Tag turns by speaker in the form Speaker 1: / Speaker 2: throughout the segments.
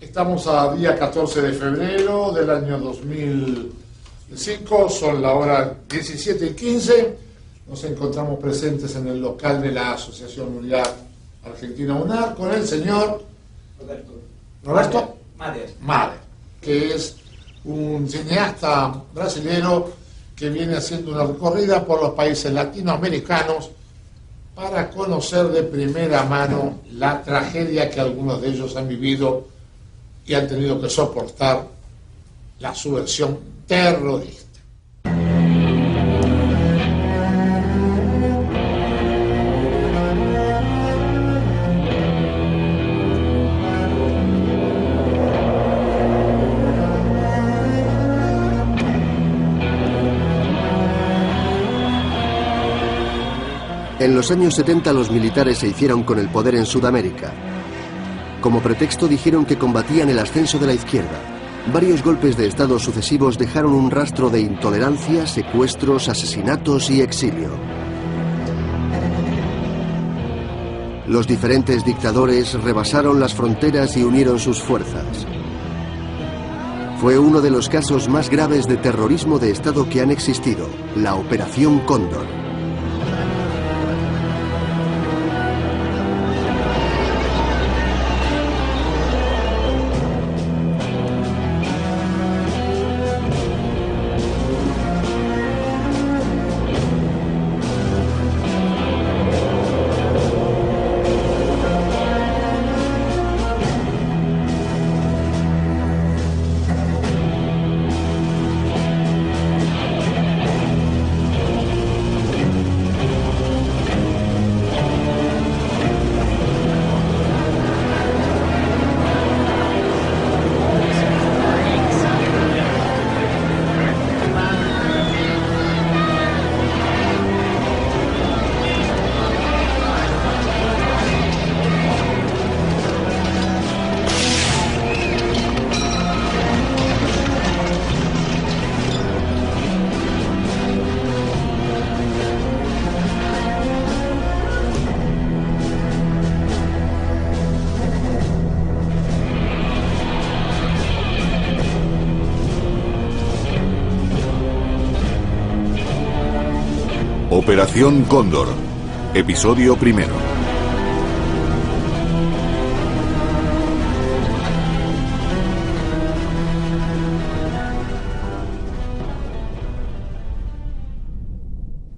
Speaker 1: Estamos a día 14 de febrero del año 2005, son la hora 17:15. Nos encontramos presentes en el local de la Asociación Unidad Argentina UNAR con el señor Roberto Mader, que es un cineasta brasilero que viene haciendo una recorrida por los países latinoamericanos para conocer de primera mano la tragedia que algunos de ellos han vivido y han tenido que soportar la subversión terrorista.
Speaker 2: En los años 70 los militares se hicieron con el poder en Sudamérica. Como pretexto dijeron que combatían el ascenso de la izquierda. Varios golpes de Estado sucesivos dejaron un rastro de intolerancia, secuestros, asesinatos y exilio. Los diferentes dictadores rebasaron las fronteras y unieron sus fuerzas. Fue uno de los casos más graves de terrorismo de Estado que han existido, la Operación Cóndor.
Speaker 3: Operación Cóndor, episodio primero.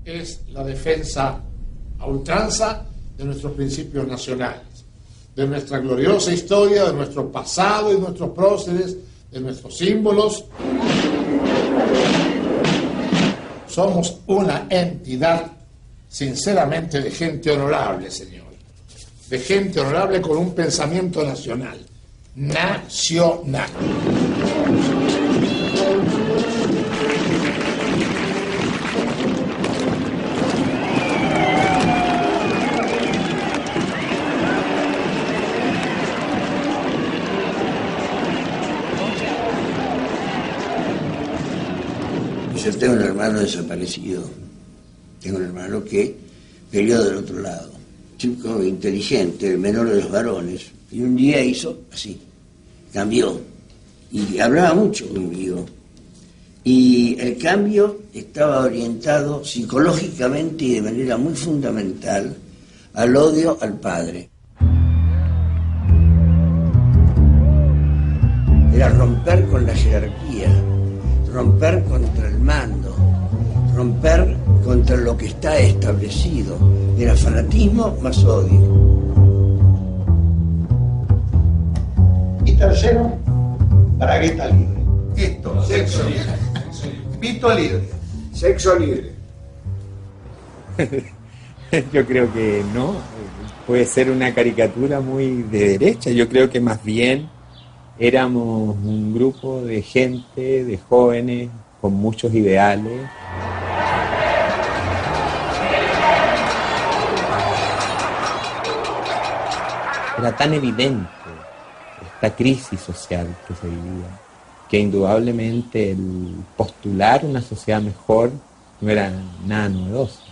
Speaker 1: Es la defensa a ultranza de nuestros principios nacionales, de nuestra gloriosa historia, de nuestro pasado y nuestros próceres, de nuestros símbolos. Somos una entidad, sinceramente, de gente honorable, señor. De gente honorable con un pensamiento nacional. Nacional.
Speaker 4: Yo tengo un hermano desaparecido, tengo un hermano que peleó del otro lado, chico inteligente, el menor de los varones, y un día hizo así, cambió, y hablaba mucho conmigo, y el cambio estaba orientado psicológicamente y de manera muy fundamental al odio al padre. Era romper con la jerarquía, romper contra el mando, romper contra lo que está establecido. Era fanatismo más odio.
Speaker 5: Y tercero, bragueta libre. Esto, sexo libre. Pito libre. Sexo libre.
Speaker 6: Yo creo que no. Puede ser una caricatura muy de derecha. Yo creo que más bien éramos un grupo de gente, de jóvenes, con muchos ideales. Era tan evidente esta crisis social que se vivía, que indudablemente el postular una sociedad mejor no era nada novedoso.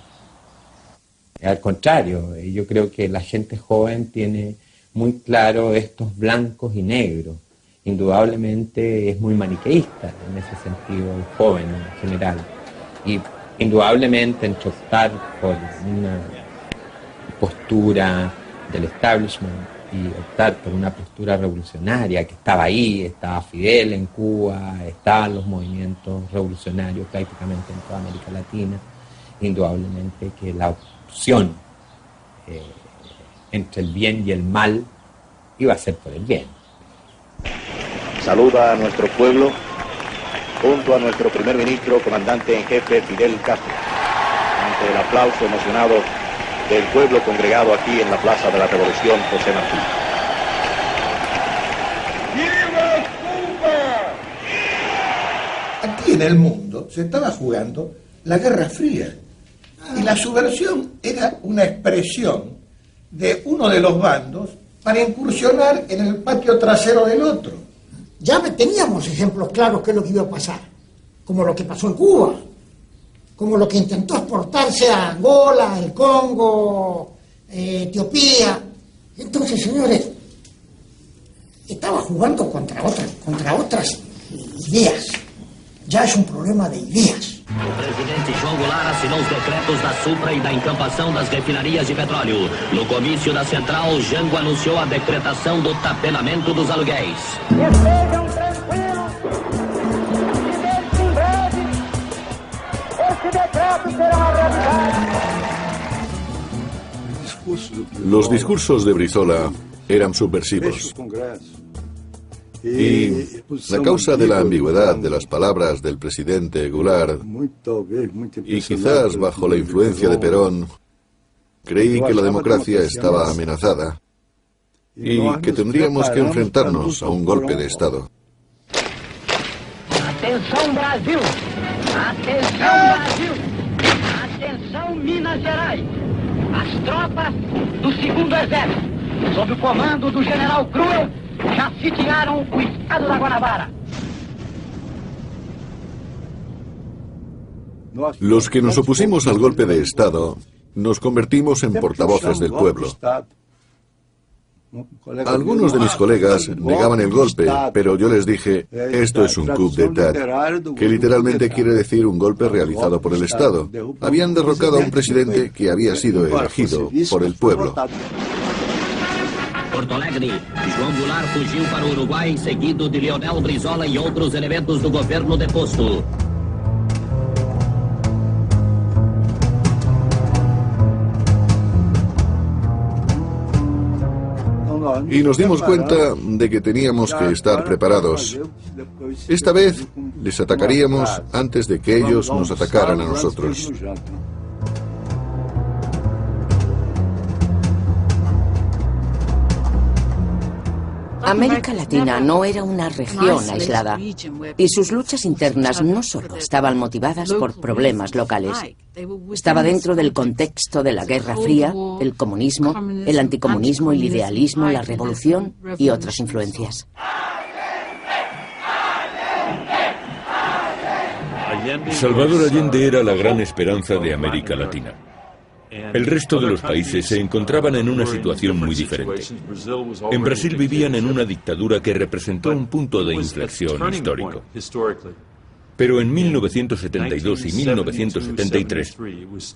Speaker 6: Al contrario, yo creo que la gente joven tiene muy claro estos blancos y negros. indudablemente es muy maniqueísta en ese sentido, el joven en general. Y indudablemente entre optar por una postura del establishment y optar por una postura revolucionaria que estaba ahí, estaba Fidel en Cuba, estaban los movimientos revolucionarios prácticamente en toda América Latina, indudablemente que la opción entre el bien y el mal iba a ser por el bien.
Speaker 7: Saluda a nuestro pueblo junto a nuestro primer ministro, comandante en jefe Fidel Castro, ante el aplauso emocionado del pueblo congregado aquí en la Plaza de la Revolución José Martí.
Speaker 5: ¡Viva Cuba! Aquí en el mundo se estaba jugando la Guerra Fría y la subversión era una expresión de uno de los bandos para incursionar en el patio trasero del otro.
Speaker 8: Ya teníamos ejemplos claros de lo que iba a pasar, como lo que pasó en Cuba, como lo que intentó exportarse a Angola, el Congo, Etiopía. Entonces, señores, estaba jugando contra otras ideas. Ya es un problema de ideas.
Speaker 9: O presidente João Goulart assinou os decretos da Supra e da encampação das refinarias de petróleo. No comício da Central, Jango anunciou a decretação do tabelamento dos aluguéis.
Speaker 10: Estejam tranquilos, que em breve esse decreto será uma realidade.
Speaker 3: Los discursos de Brizola eran subversivos. Y la causa de la ambigüedad de las palabras del presidente Goulart, y quizás bajo la influencia de Perón, creí que la democracia estaba amenazada y que tendríamos que enfrentarnos a un golpe de Estado.
Speaker 10: Atenção Brasil! Atenção Brasil! Atenção Minas Gerais! As tropas do 2º Exército, sob o comando do general Cruel, ya sitiaron o estado da Guanabara.
Speaker 3: Los que nos opusimos al golpe de Estado nos convertimos en portavoces del pueblo. Algunos de mis colegas negaban el golpe, pero yo les dije, esto es un coup d'état, que literalmente quiere decir un golpe realizado por el Estado. Habían derrocado a un presidente que había sido elegido por el pueblo.
Speaker 9: Porto Alegre, João Goulart fugiu para o Uruguai seguido de Leonel Brizola e outros elementos do governo deposto.
Speaker 3: Y nos dimos cuenta de que teníamos que estar preparados. Esta vez les atacaríamos antes de que ellos nos atacaran a nosotros.
Speaker 11: América Latina no era una región aislada y sus luchas internas no solo estaban motivadas por problemas locales. Estaba dentro del contexto de la Guerra Fría, el comunismo, el anticomunismo, el idealismo, la revolución y otras influencias.
Speaker 12: Salvador Allende era la gran esperanza de América Latina. El resto de los países se encontraban en una situación muy diferente. En Brasil vivían en una dictadura que representó un punto de inflexión histórico. Pero en 1972 y 1973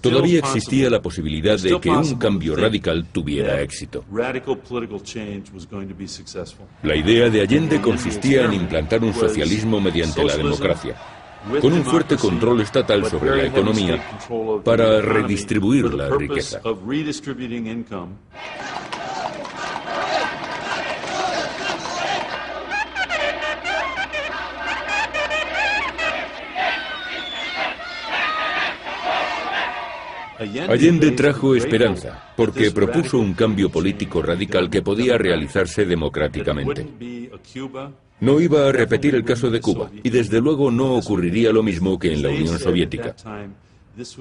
Speaker 12: todavía existía la posibilidad de que un cambio radical tuviera éxito. La idea de Allende consistía en implantar un socialismo mediante la democracia, con un fuerte control estatal sobre la economía para redistribuir la riqueza. Allende trajo esperanza, porque propuso un cambio político radical que podía realizarse democráticamente. No iba a repetir el caso de Cuba, y desde luego no ocurriría lo mismo que en la Unión Soviética.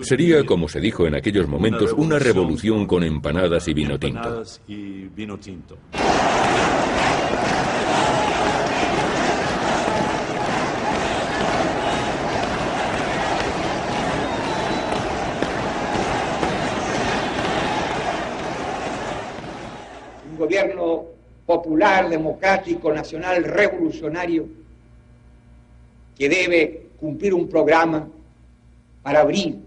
Speaker 12: Sería, como se dijo en aquellos momentos, una revolución con empanadas y vino tinto.
Speaker 13: Un gobierno popular, democrático, nacional, revolucionario, que debe cumplir un programa para abrir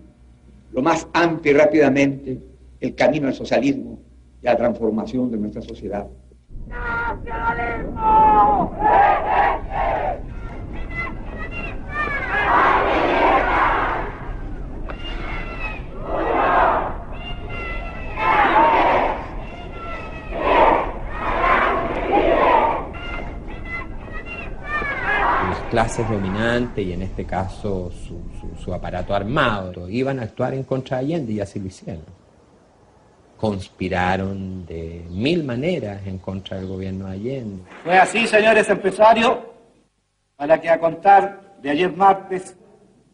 Speaker 13: lo más amplio y rápidamente el camino al socialismo y a la transformación de nuestra sociedad. ¡Nacionalismo!
Speaker 6: Clases dominantes y en este caso su aparato armado iban a actuar en contra de Allende y así lo hicieron. Conspiraron de 1000 maneras en contra del gobierno de Allende.
Speaker 14: Fue así, señores empresarios, para que a contar de ayer martes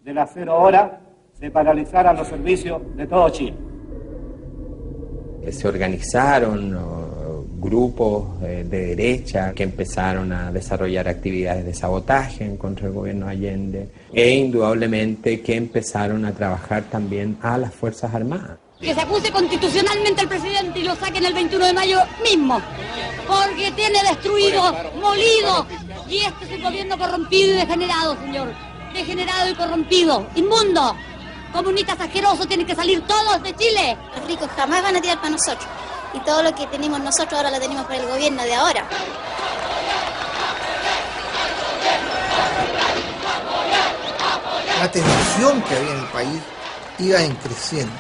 Speaker 14: de las 0 horas se paralizaran los servicios de todo Chile.
Speaker 6: Se organizaron grupos de derecha que empezaron a desarrollar actividades de sabotaje en contra del gobierno de Allende e indudablemente que empezaron a trabajar también a las Fuerzas Armadas.
Speaker 15: Que se acuse constitucionalmente al presidente y lo saquen el 21 de mayo mismo, porque tiene destruido, molido, y este es un gobierno corrompido y degenerado, señor, degenerado y corrompido, inmundo. Comunistas asquerosos tienen que salir todos de Chile.
Speaker 16: Los ricos jamás van a tirar para nosotros. Y todo lo que tenemos nosotros ahora lo tenemos para el gobierno de ahora.
Speaker 17: La tensión que había en el país iba creciendo.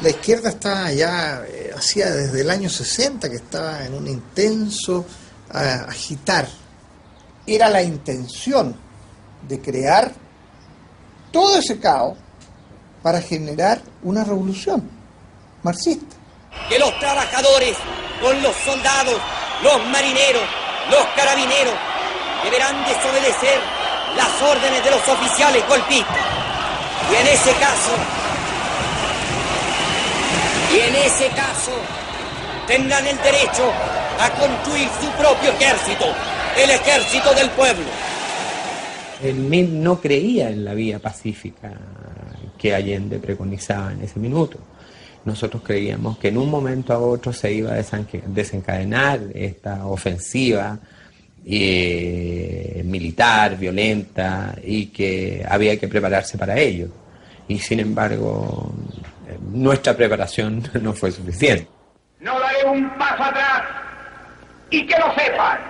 Speaker 17: La izquierda estaba ya, hacía desde el año 60 que estaba en un intenso agitar. Era la intención de crear todo ese caos para generar una revolución marxista.
Speaker 18: Que los trabajadores, con los soldados, los marineros, los carabineros, deberán desobedecer las órdenes de los oficiales golpistas. Y en ese caso, tendrán el derecho a construir su propio ejército, el ejército del pueblo.
Speaker 6: El MIL no creía en la vía pacífica que Allende preconizaba en ese minuto. Nosotros creíamos que en un momento a otro se iba a desencadenar esta ofensiva militar, violenta, y que había que prepararse para ello. Y sin embargo, nuestra preparación no fue suficiente.
Speaker 10: No daré un paso atrás, y que lo sepan,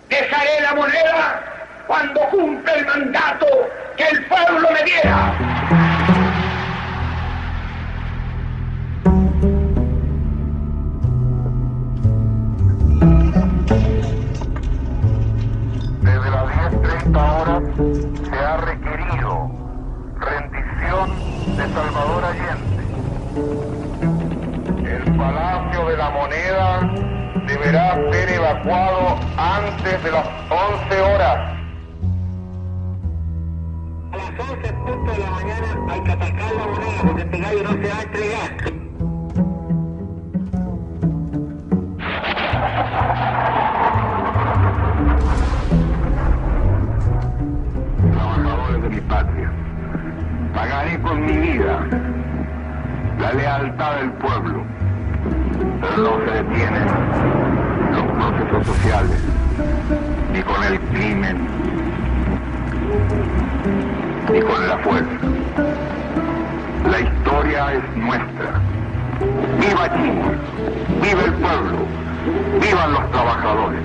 Speaker 10: dejaré la moneda cuando cumpla el mandato que el pueblo me diera.
Speaker 19: Desde las 10:30 horas se ha requerido rendición de Salvador Allende. El Palacio de la Moneda deberá ser evacuado antes de las 11 horas.
Speaker 10: A las 11:00 de la mañana hay que atacar la moneda porque este gallo no se va a entregar.
Speaker 19: Trabajadores de mi patria, pagaré con mi vida la lealtad del pueblo, pero no se detienen los procesos sociales, ni con el crimen, ni con la fuerza. La historia es nuestra. ¡Viva Chile! ¡Viva el pueblo! ¡Vivan los trabajadores!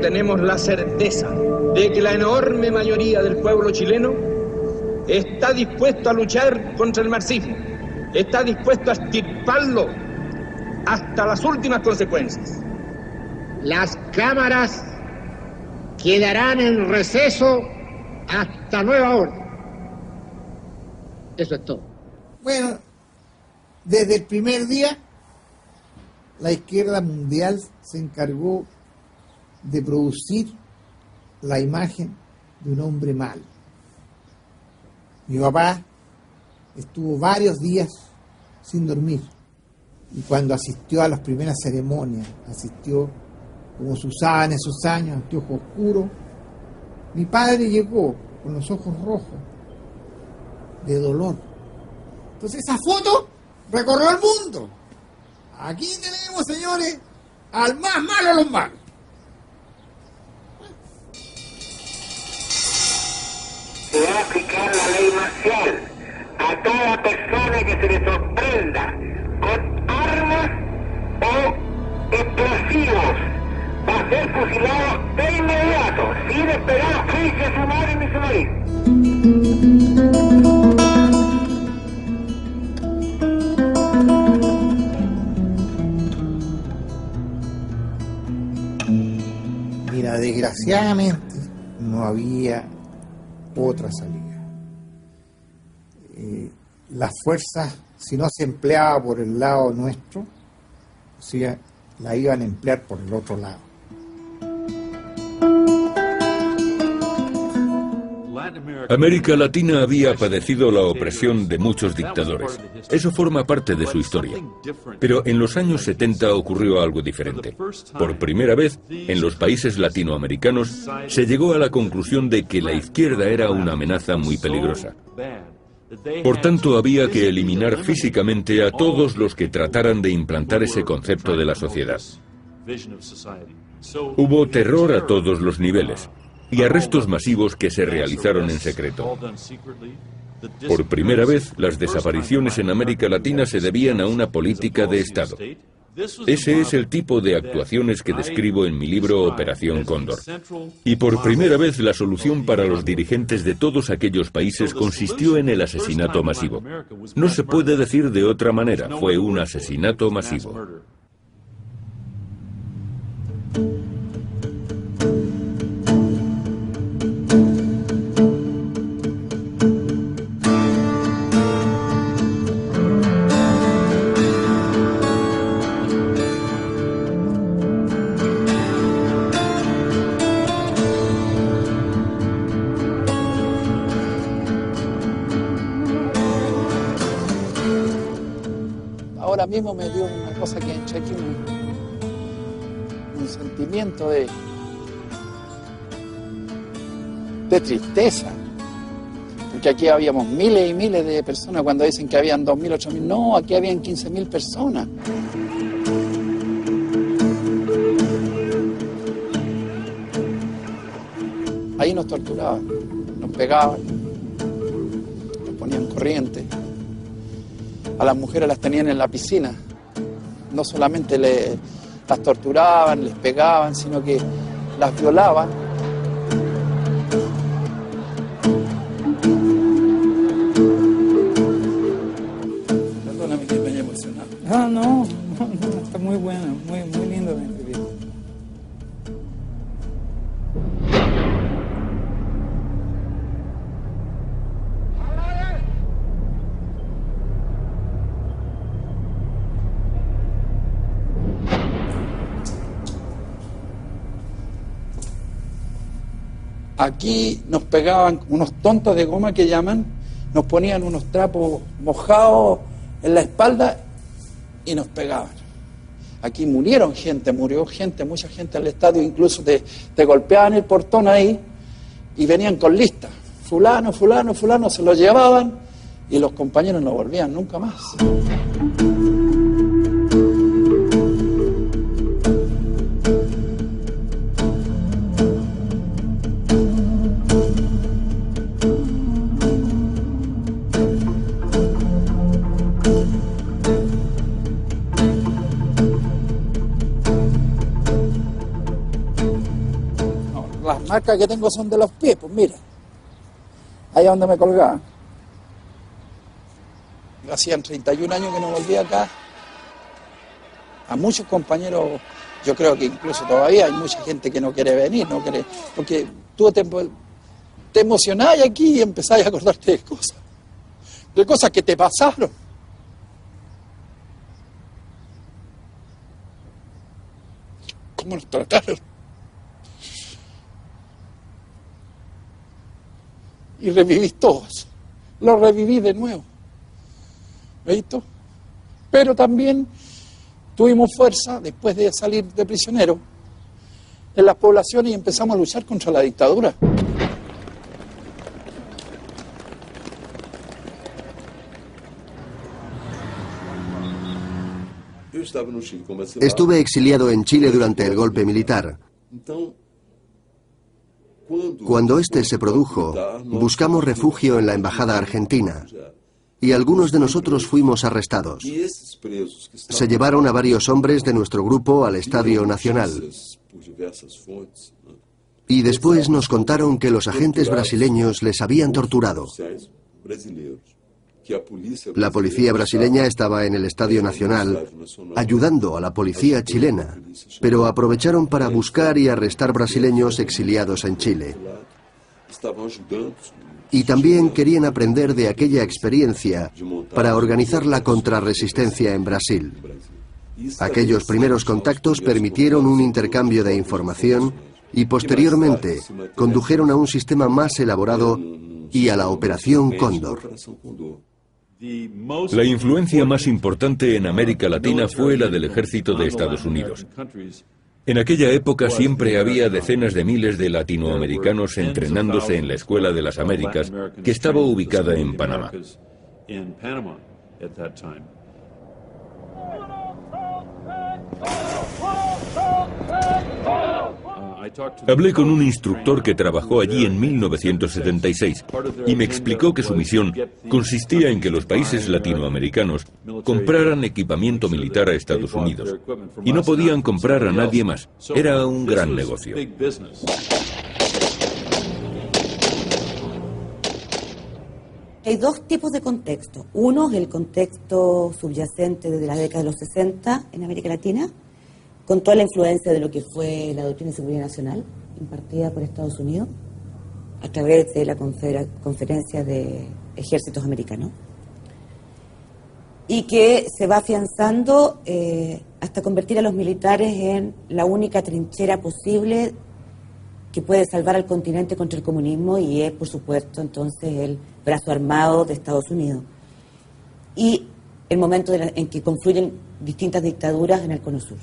Speaker 14: Tenemos la certeza de que la enorme mayoría del pueblo chileno está dispuesto a luchar contra el marxismo, está dispuesto a extirparlo hasta las últimas consecuencias.
Speaker 20: Las cámaras quedarán en receso hasta nueva orden. Eso es todo.
Speaker 17: Bueno, desde el primer día, la izquierda mundial se encargó de producir la imagen de un hombre malo. Mi papá estuvo varios días sin dormir y cuando asistió a las primeras ceremonias, asistió como se usaba en esos años, anteojos oscuros, mi padre llegó con los ojos rojos de dolor. Entonces esa foto recorrió el mundo. Aquí tenemos, señores, al más malo de los malos.
Speaker 19: Se va a aplicar la ley marcial a toda persona que se le sorprenda con armas o explosivos. Va a ser fusilado de inmediato, sin esperar juicio sumario ni sumario.
Speaker 17: Mira, desgraciadamente no había otra salida. Las fuerzas, si no se empleaba por el lado nuestro, o sea, la iban a emplear por el otro lado.
Speaker 12: América Latina había padecido la opresión de muchos dictadores. Eso forma parte de su historia. Pero en los años 70 ocurrió algo diferente. Por primera vez, en los países latinoamericanos, se llegó a la conclusión de que la izquierda era una amenaza muy peligrosa. Por tanto, había que eliminar físicamente a todos los que trataran de implantar ese concepto de la sociedad. Hubo terror a todos los niveles y arrestos masivos que se realizaron en secreto. Por primera vez, las desapariciones en América Latina se debían a una política de Estado. Ese es el tipo de actuaciones que describo en mi libro Operación Cóndor. Y por primera vez la solución para los dirigentes de todos aquellos países consistió en el asesinato masivo. No se puede decir de otra manera, fue un asesinato masivo.
Speaker 21: Ahora mismo me dio una cosa que entré aquí, un sentimiento de tristeza, porque aquí habíamos miles y miles de personas. Cuando dicen que habían 2.000, 8.000, no, aquí habían 15.000 personas. Ahí nos torturaban, nos pegaban, nos ponían corriente. A las mujeres las tenían en la piscina. No solamente las torturaban, les pegaban, sino que las violaban. Perdóname que me haya emocionado.
Speaker 22: No, está muy bueno, muy lindo de escribir.
Speaker 21: Aquí nos pegaban unos tontos de goma que llaman, nos ponían unos trapos mojados en la espalda y nos pegaban. Aquí murió gente, mucha gente al estadio, incluso te golpeaban el portón ahí y venían con listas. Fulano, fulano, fulano, se lo llevaban y los compañeros no volvían nunca más. Las marcas que tengo son de los pies, pues mira, allá donde me colgaban. Hacían 31 años que no volví acá. A muchos compañeros, yo creo que incluso todavía hay mucha gente que no quiere venir, no quiere, porque te emocionás aquí y empezás a acordarte de cosas que te pasaron. ¿Cómo nos trataron? Y revivís todos. Lo reviví de nuevo. ¿Visto? Pero también tuvimos fuerza después de salir de prisionero en las poblaciones y empezamos a luchar contra la dictadura.
Speaker 2: Estuve exiliado en Chile durante el golpe militar. Cuando este se produjo, buscamos refugio en la embajada argentina y algunos de nosotros fuimos arrestados. Se llevaron a varios hombres de nuestro grupo al Estadio Nacional. Y después nos contaron que los agentes brasileños les habían torturado. La policía brasileña estaba en el Estadio Nacional ayudando a la policía chilena, pero aprovecharon para buscar y arrestar brasileños exiliados en Chile. Y también querían aprender de aquella experiencia para organizar la contrarresistencia en Brasil. Aquellos primeros contactos permitieron un intercambio de información y posteriormente condujeron a un sistema más elaborado y a la Operación Cóndor.
Speaker 12: La influencia más importante en América Latina fue la del ejército de Estados Unidos. En aquella época siempre había decenas de miles de latinoamericanos entrenándose en la Escuela de las Américas, que estaba ubicada en Panamá. Hablé con un instructor que trabajó allí en 1976 y me explicó que su misión consistía en que los países latinoamericanos compraran equipamiento militar a Estados Unidos y no podían comprar a nadie más. Era un gran negocio.
Speaker 20: Hay dos tipos de contexto. Uno es el contexto subyacente desde la década de los 60 en América Latina, con toda la influencia de lo que fue la doctrina de seguridad nacional impartida por Estados Unidos a través de la conferencia de ejércitos americanos, y que se va afianzando hasta convertir a los militares en la única trinchera posible que puede salvar al continente contra el comunismo, y es, por supuesto, entonces el brazo armado de Estados Unidos. Y el momento en que confluyen distintas dictaduras en el Cono Sur.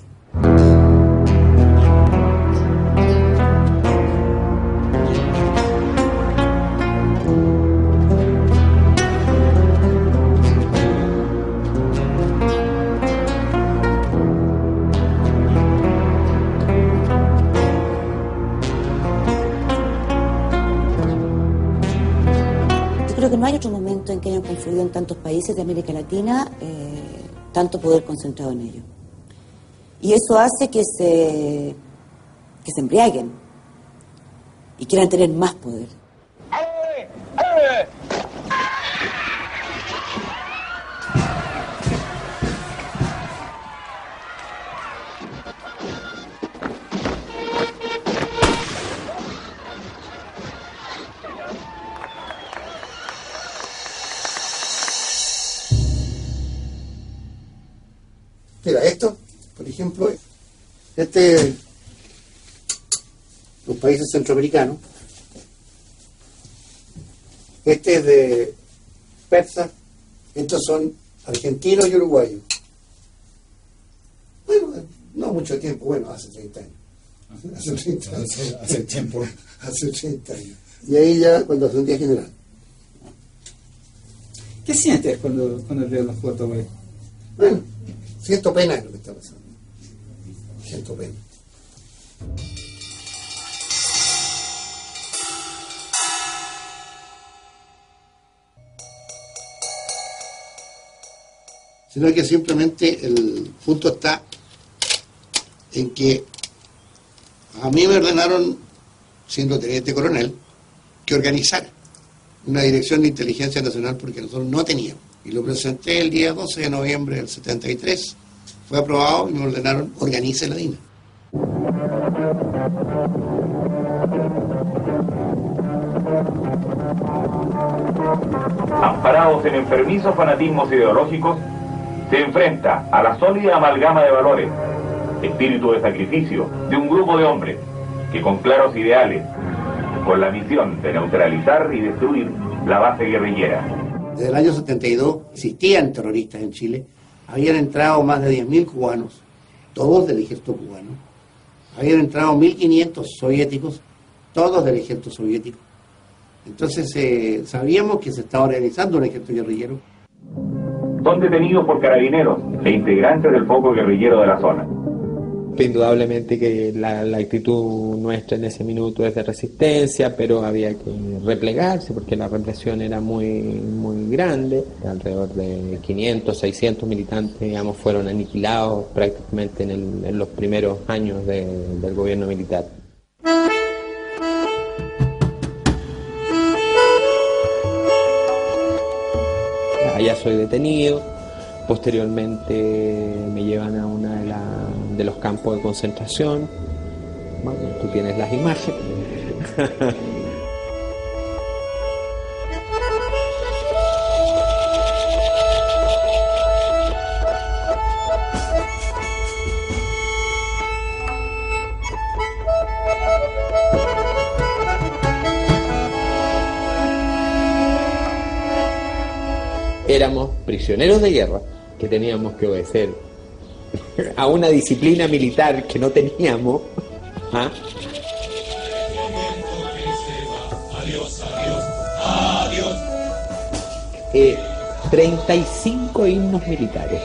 Speaker 20: Creo que no hay otro momento en que hayan confluido en tantos países de América Latina tanto poder concentrado en ello. Y eso hace que se embriaguen y quieran tener más poder.
Speaker 5: Mira, esto, por ejemplo, los países centroamericanos, este es de persas, estos son argentinos y uruguayos. Bueno, no mucho tiempo, bueno, hace 30 años. Hace 30 años. Hace tiempo. Hace 30 años. Y ahí ya, cuando hace un día general.
Speaker 22: ¿Qué sientes cuando lees las fotos ahí?
Speaker 5: Bueno, siento pena en lo que está pasando. Siento pena. Sino que simplemente el punto está en que a mí me ordenaron, siendo teniente coronel, que organizara una dirección de inteligencia nacional porque nosotros no teníamos. Y lo presenté el día 12 de noviembre del 73. Fue aprobado y me ordenaron, organice la DINA.
Speaker 1: amparados en enfermizos fanatismos ideológicos, se enfrenta a la sólida amalgama de valores, espíritu de sacrificio de un grupo de hombres que con claros ideales, con la misión de neutralizar y destruir la base guerrillera.
Speaker 4: Desde el año 72 existían terroristas en Chile, habían entrado más de 10.000 cubanos, todos del ejército cubano, habían entrado 1.500 soviéticos, todos del ejército soviético. Entonces sabíamos que se estaba organizando un ejército guerrillero.
Speaker 1: Son detenidos por carabineros e integrantes del foco guerrillero de la zona.
Speaker 6: Indudablemente que la actitud nuestra en ese minuto es de resistencia, pero había que replegarse porque la represión era muy grande. Alrededor de 500, 600 militantes, digamos, fueron aniquilados prácticamente en los primeros años del gobierno militar. Allá soy detenido, posteriormente me llevan a uno de los campos de concentración. Bueno, tú tienes las imágenes. Éramos prisioneros de guerra que teníamos que obedecer a una disciplina militar que no teníamos. ¿Ah? 35 himnos militares.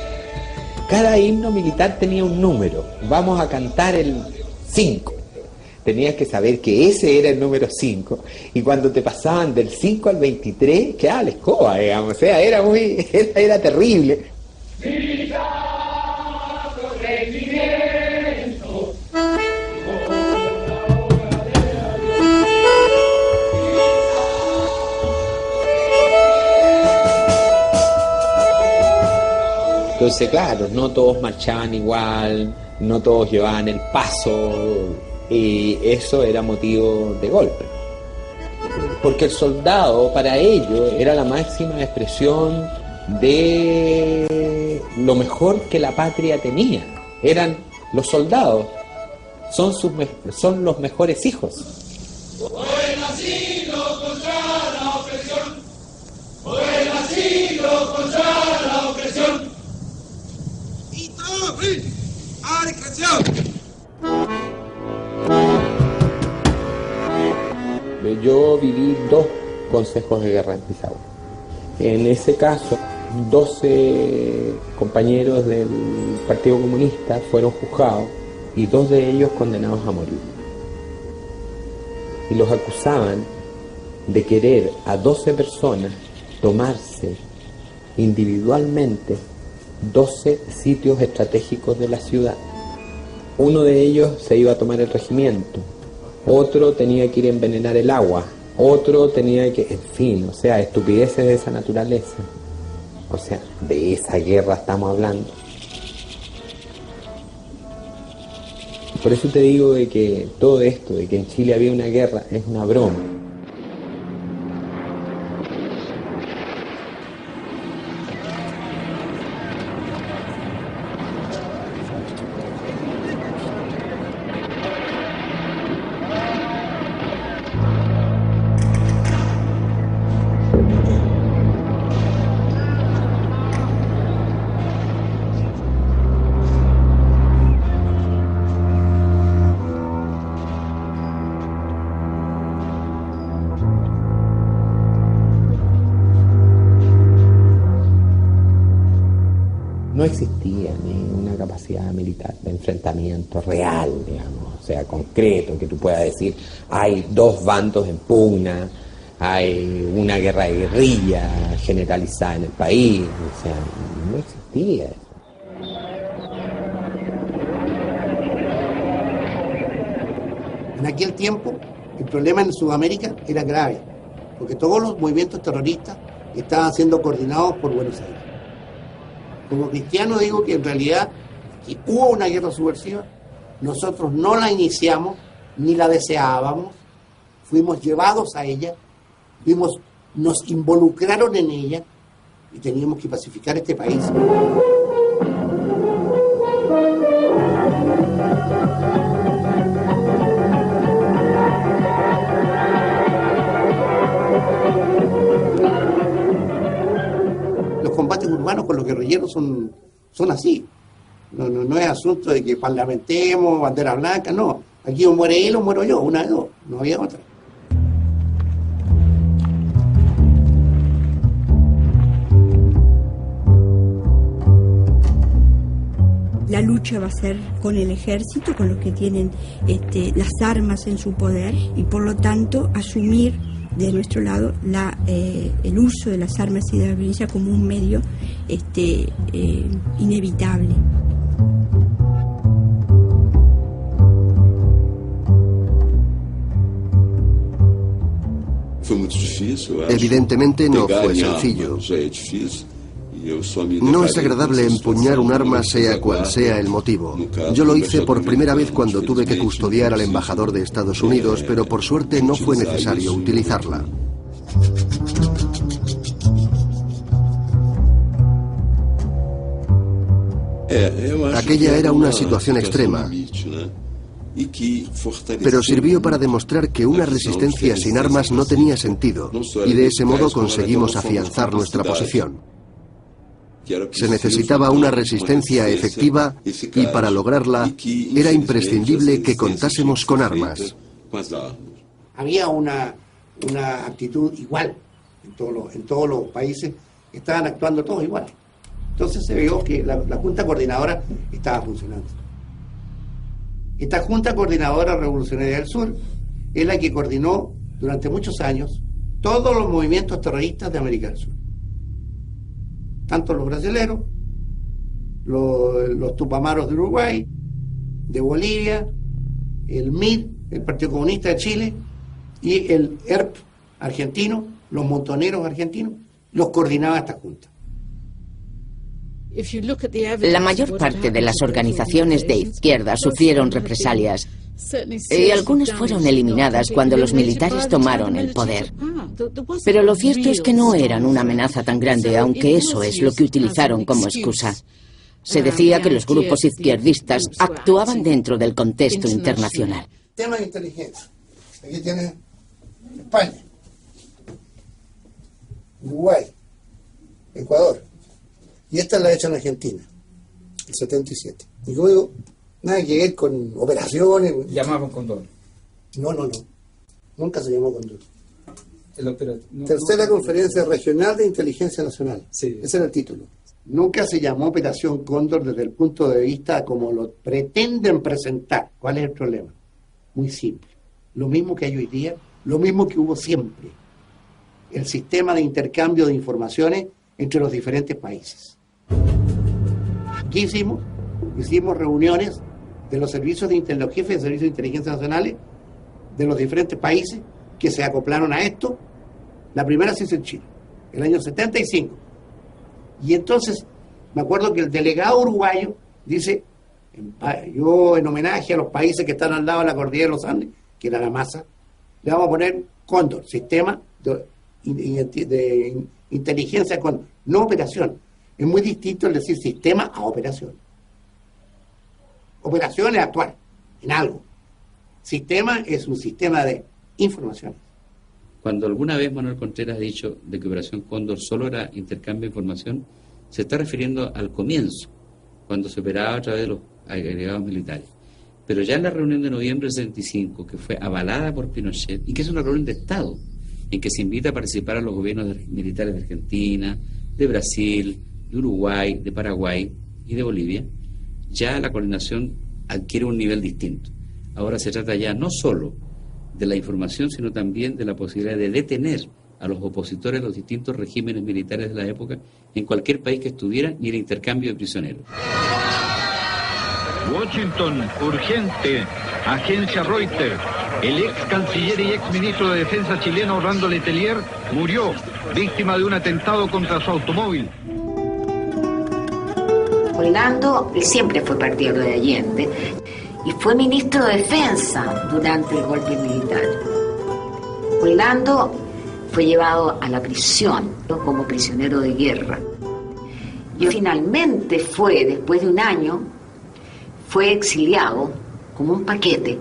Speaker 6: Cada himno militar tenía un número. Vamos a cantar el 5. Tenías que saber que ese era el número 5, y cuando te pasaban del 5 al 23, quedaba la escoba, digamos, o sea, era terrible. Entonces, claro, no todos marchaban igual, no todos llevaban el paso, y eso era motivo de golpe. Porque el soldado, para ellos, era la máxima expresión de lo mejor que la patria tenía. Eran los soldados, son los mejores hijos.
Speaker 23: Fue nacido contra la opresión, fue nacido contra la opresión. Y todo a discreción.
Speaker 6: Yo viví 2 consejos de guerra en Pisagua. En ese caso, 12 compañeros del Partido Comunista fueron juzgados y 2 de ellos condenados a morir. Y los acusaban de querer a 12 personas tomarse individualmente 12 sitios estratégicos de la ciudad. Uno de ellos se iba a tomar el regimiento, otro tenía que ir a envenenar el agua, otro tenía que... En fin, o sea, estupideces de esa naturaleza. O sea, de esa guerra estamos hablando. Por eso te digo de que todo esto, de que en Chile había una guerra, es una broma. No existía ni una capacidad militar de enfrentamiento real, digamos, o sea, concreto, que tú puedas decir, hay 2 bandos en pugna, hay una guerra de guerrilla generalizada en el país, o sea, no existía eso.
Speaker 4: En aquel tiempo, el problema en Sudamérica era grave, porque todos los movimientos terroristas estaban siendo coordinados por Buenos Aires. Como cristiano digo que en realidad que hubo una guerra subversiva, nosotros no la iniciamos, ni la deseábamos, fuimos llevados a ella, fuimos nos involucraron en ella y teníamos que pacificar este país. Los combates urbanos con los guerrilleros son así. No es asunto de que parlamentemos, bandera blanca, no. Aquí o muere él o muero yo, una de dos, no había otra.
Speaker 7: La lucha va a ser con el ejército, con los que tienen las armas en su poder, y por lo tanto asumir de nuestro lado el uso de las armas y de la violencia como un medio inevitable.
Speaker 2: Evidentemente no fue sencillo. No es agradable empuñar un arma sea cual sea el motivo. Yo lo hice por primera vez cuando tuve que custodiar al embajador de Estados Unidos, pero por suerte no fue necesario utilizarla. Aquella era una situación extrema, pero sirvió para demostrar que una resistencia sin armas no tenía sentido, y de ese modo conseguimos afianzar nuestra posición. Se necesitaba una resistencia efectiva y para lograrla era imprescindible que contásemos con armas.
Speaker 4: Había una actitud igual en todos los países, estaban actuando todos igual. Entonces se vio que la Junta Coordinadora estaba funcionando. Esta Junta Coordinadora Revolucionaria del Sur es la que coordinó durante muchos años todos los movimientos terroristas de América del Sur. Tanto los brasileros, los tupamaros de Uruguay, de Bolivia, el MIR, el Partido Comunista de Chile, y el ERP argentino, los montoneros argentinos, los coordinaba esta junta.
Speaker 11: La mayor parte de las organizaciones de izquierda sufrieron represalias y algunas fueron eliminadas cuando los militares tomaron el poder. Pero lo cierto es que no eran una amenaza tan grande, aunque eso es lo que utilizaron como excusa. Se decía que los grupos izquierdistas actuaban dentro del contexto internacional.
Speaker 4: Tema de inteligencia. Aquí tiene España, Uruguay, Ecuador. Y esta la hecha en Argentina, el 77. Y luego, nada que ver con operaciones.
Speaker 21: ¿Llamaban Condor?
Speaker 4: No. Nunca se llamó Condor. Tercera Conferencia Regional de Inteligencia Nacional. Sí. Ese era el título. Nunca se llamó Operación Cóndor desde el punto de vista como lo pretenden presentar. ¿Cuál es el problema? Muy simple. Lo mismo que hay hoy día, lo mismo que hubo siempre. El sistema de intercambio de informaciones entre los diferentes países. ¿Qué hicimos? Hicimos reuniones de los servicios de los jefes de servicios de inteligencia nacionales de los diferentes países que se acoplaron a esto. La primera se hizo en Chile, el año 75. Y entonces, me acuerdo que el delegado uruguayo dice, yo en homenaje a los países que están al lado de la cordillera de los Andes, que era la masa, le vamos a poner Cóndor, sistema de inteligencia Cóndor, no operación. Es muy distinto el decir sistema a operación. Operación es actuar en algo. Sistema es un sistema de informaciones.
Speaker 8: Cuando alguna vez Manuel Contreras ha dicho de que Operación Cóndor solo era intercambio de información, se está refiriendo al comienzo, cuando se operaba a través de los agregados militares. Pero ya en la reunión de noviembre del 75, que fue avalada por Pinochet, y que es una reunión de Estado, en que se invita a participar a los gobiernos militares de Argentina, de Brasil, de Uruguay, de Paraguay y de Bolivia, ya la coordinación adquiere un nivel distinto. Ahora se trata ya no solo de la información, sino también de la posibilidad de detener a los opositores de los distintos regímenes militares de la época en cualquier país que estuvieran y el intercambio de prisioneros.
Speaker 9: Washington, urgente, agencia Reuters. El ex canciller y ex ministro de Defensa chileno Orlando Letelier murió, víctima de un atentado contra su automóvil.
Speaker 24: Orlando siempre fue partidario de Allende y fue ministro de Defensa durante el golpe militar. Orlando fue llevado a la prisión como prisionero de guerra. Y finalmente después de un año, fue exiliado como un paquete.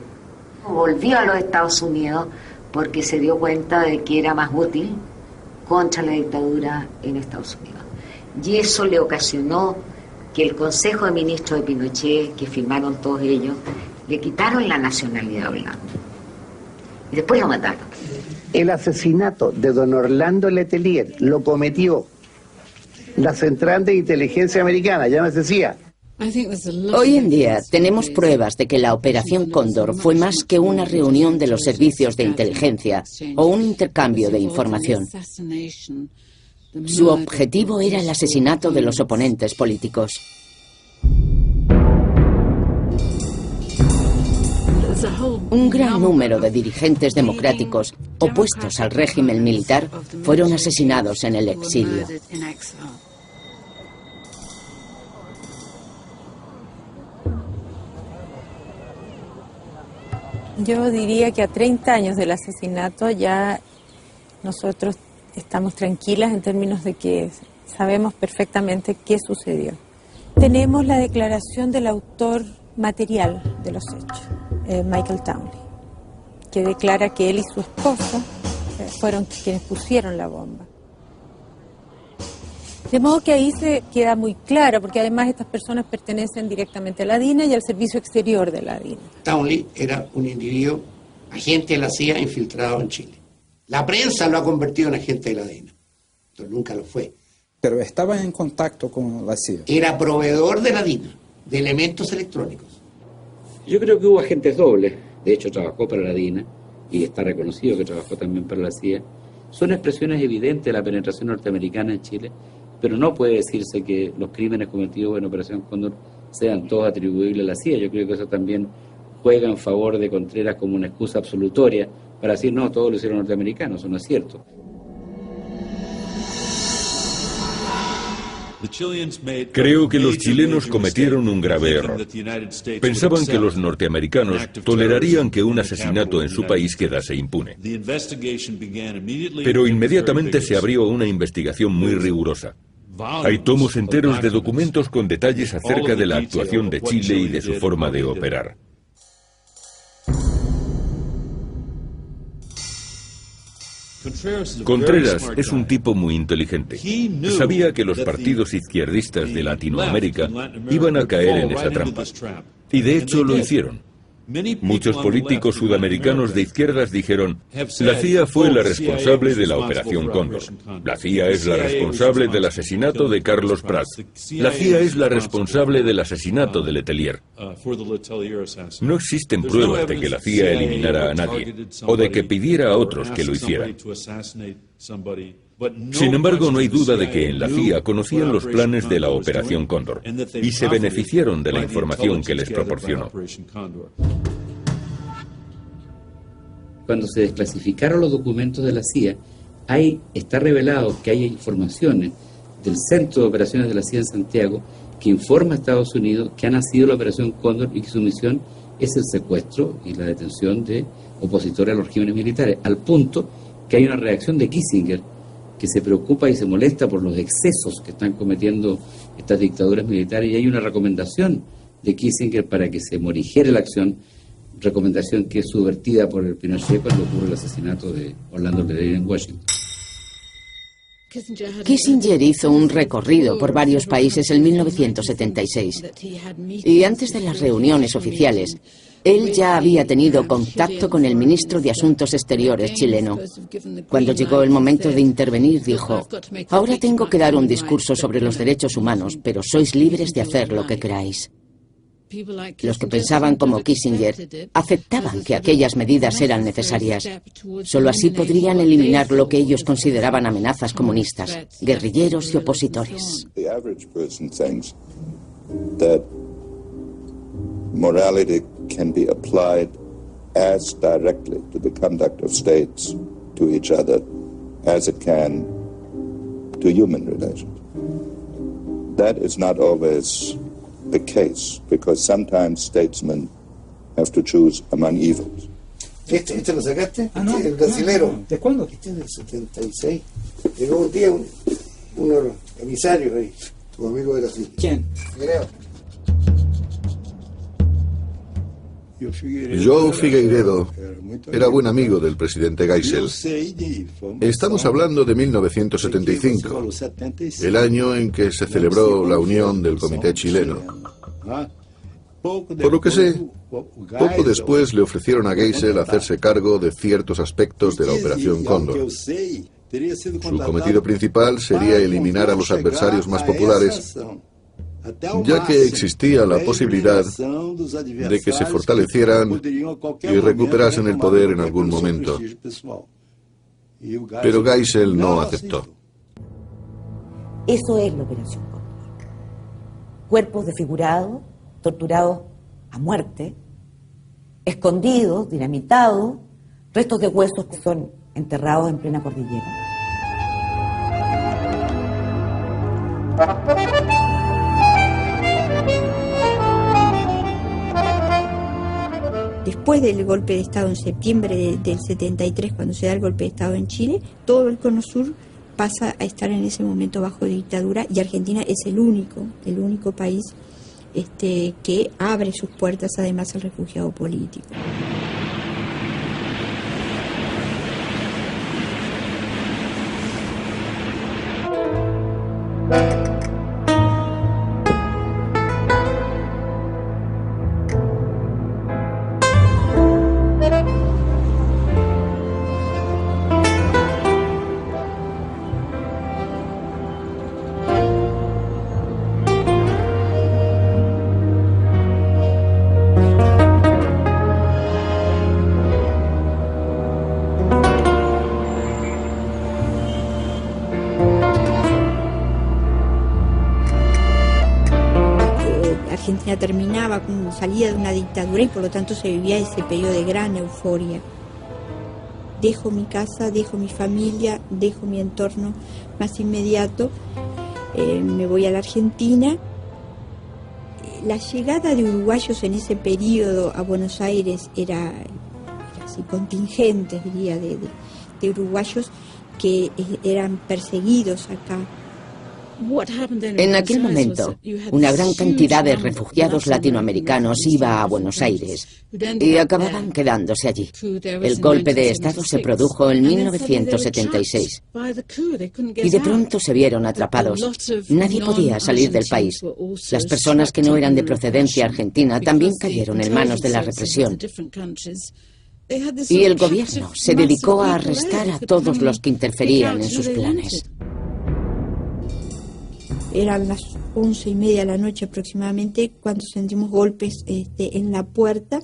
Speaker 24: Volvió a los Estados Unidos porque se dio cuenta de que era más útil contra la dictadura en Estados Unidos. Y eso le ocasionó que el Consejo de Ministros de Pinochet, que firmaron todos ellos, le quitaron la nacionalidad holanda. Y después lo mataron.
Speaker 4: El asesinato de don Orlando Letelier lo cometió la Central de Inteligencia Americana, llámese CIA.
Speaker 11: Hoy en día tenemos pruebas de que la Operación Cóndor fue más que una reunión de los servicios de inteligencia o un intercambio de información. Su objetivo era el asesinato de los oponentes políticos. Un gran número de dirigentes democráticos opuestos al régimen militar fueron asesinados en el exilio.
Speaker 22: Yo diría que a 30 años del asesinato ya nosotros estamos tranquilas en términos de que sabemos perfectamente qué sucedió. Tenemos la declaración del autor material de los hechos, Michael Townley, que declara que él y su esposa fueron quienes pusieron la bomba. De modo que ahí se queda muy claro, porque además estas personas pertenecen directamente a la DINA y al servicio exterior de la DINA.
Speaker 4: Townley era un individuo, agente de la CIA infiltrado en Chile. La prensa lo ha convertido en agente de la DINA, pero nunca lo fue.
Speaker 21: Pero estaba en contacto con la CIA.
Speaker 4: Era proveedor de la DINA, de elementos electrónicos.
Speaker 8: Yo creo que hubo agentes dobles. De hecho, trabajó para la DINA y está reconocido que trabajó también para la CIA. Son expresiones evidentes de la penetración norteamericana en Chile, pero no puede decirse que los crímenes cometidos en Operación Cóndor sean todos atribuibles a la CIA. Yo creo que eso también juega en favor de Contreras como una excusa absolutoria para decir, no, todos lo hicieron norteamericanos. Eso no es cierto.
Speaker 12: Creo que los chilenos cometieron un grave error. Pensaban que los norteamericanos tolerarían que un asesinato en su país quedase impune. Pero inmediatamente se abrió una investigación muy rigurosa. Hay tomos enteros de documentos con detalles acerca de la actuación de Chile y de su forma de operar. Contreras es un tipo muy inteligente. Sabía que los partidos izquierdistas de Latinoamérica iban a caer en esa trampa. Y de hecho lo hicieron. Muchos políticos sudamericanos de izquierdas dijeron, la CIA fue la responsable de la Operación Cóndor. La CIA es la responsable del asesinato de Carlos Prat. La CIA es la responsable del asesinato de Letelier. No existen pruebas de que la CIA eliminara a nadie o de que pidiera a otros que lo hicieran. Sin embargo, no hay duda de que en la CIA conocían los planes de la Operación Cóndor y se beneficiaron de la información que les proporcionó.
Speaker 8: Cuando se desclasificaron los documentos de la CIA, está revelado que hay informaciones del Centro de Operaciones de la CIA en Santiago que informa a Estados Unidos que ha nacido la Operación Cóndor y que su misión es el secuestro y la detención de opositores a los regímenes militares, al punto que hay una reacción de Kissinger que se preocupa y se molesta por los excesos que están cometiendo estas dictaduras militares, y hay una recomendación de Kissinger para que se morigere la acción, recomendación que es subvertida por el Pinochet cuando ocurre el asesinato de Orlando Letelier en Washington.
Speaker 11: Kissinger hizo un recorrido por varios países en 1976 y antes de las reuniones oficiales, él ya había tenido contacto con el ministro de Asuntos Exteriores chileno. Cuando llegó el momento de intervenir, dijo, ahora tengo que dar un discurso sobre los derechos humanos, pero sois libres de hacer lo que queráis. Los que pensaban como Kissinger aceptaban que aquellas medidas eran necesarias. Solo así podrían eliminar lo que ellos consideraban amenazas comunistas, guerrilleros y opositores.
Speaker 3: Morality can be applied as directly to the conduct of states to each other as it can to human relations. That is not always the case, because sometimes statesmen have to choose among evils.
Speaker 4: ¿Este lo sacaste?
Speaker 21: No,
Speaker 4: el brasilero.
Speaker 21: No. ¿De cuándo?
Speaker 4: Este es del 76. Llegó un día unos emisarios ahí. Tu amigo era así.
Speaker 21: ¿Quién?
Speaker 4: Creo.
Speaker 13: João Figueiredo era buen amigo del presidente Geisel. Estamos hablando de 1975, el año en que se celebró la unión del Comité chileno. Por lo que sé, poco después le ofrecieron a Geisel hacerse cargo de ciertos aspectos de la Operación Cóndor. Su cometido principal sería eliminar a los adversarios más populares, ya que existía la posibilidad de que se fortalecieran y recuperasen el poder en algún momento. Pero Geisel no aceptó.
Speaker 20: Eso es la Operación Cóndor. Cuerpos desfigurados, torturados a muerte, escondidos, dinamitados, restos de huesos que son enterrados en plena cordillera.
Speaker 7: Después del golpe de Estado en septiembre del 73, cuando se da el golpe de Estado en Chile, todo el Cono Sur pasa a estar en ese momento bajo dictadura y Argentina es el único país que abre sus puertas además al refugiado político. Argentina terminaba, salía de una dictadura y por lo tanto se vivía ese periodo de gran euforia. Dejo mi casa, dejo mi familia, dejo mi entorno más inmediato, me voy a la Argentina. La llegada de uruguayos en ese periodo a Buenos Aires era así, contingente, diría, de uruguayos que eran perseguidos acá.
Speaker 11: En aquel momento, una gran cantidad de refugiados latinoamericanos iba a Buenos Aires y acababan quedándose allí. El golpe de Estado se produjo en 1976 y de pronto se vieron atrapados. Nadie podía salir del país. Las personas que no eran de procedencia argentina también cayeron en manos de la represión. Y el gobierno se dedicó a arrestar a todos los que interferían en sus planes.
Speaker 7: Eran las 11:30 de la noche aproximadamente cuando sentimos golpes en la puerta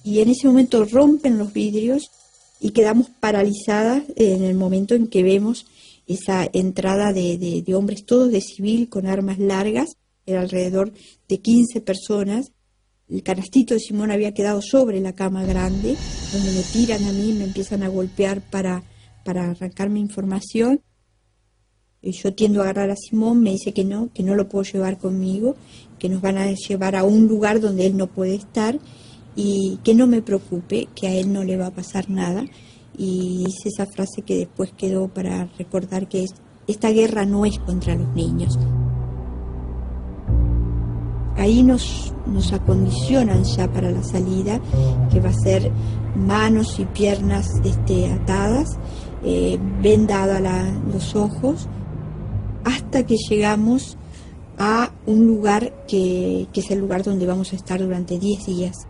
Speaker 7: y en ese momento rompen los vidrios y quedamos paralizadas en el momento en que vemos esa entrada de hombres todos de civil con armas largas, era alrededor de 15 personas. El canastito de Simón había quedado sobre la cama grande, donde me tiran a mí, me empiezan a golpear para arrancarme información. Yo tiendo a agarrar a Simón, me dice que no lo puedo llevar conmigo, que nos van a llevar a un lugar donde él no puede estar y que no me preocupe, que a él no le va a pasar nada. Y dice esa frase que después quedó para recordar que esta guerra no es contra los niños. Ahí nos acondicionan ya para la salida, que va a ser manos y piernas atadas, vendadas los ojos, hasta que llegamos a un lugar que es el lugar donde vamos a estar durante 10 días.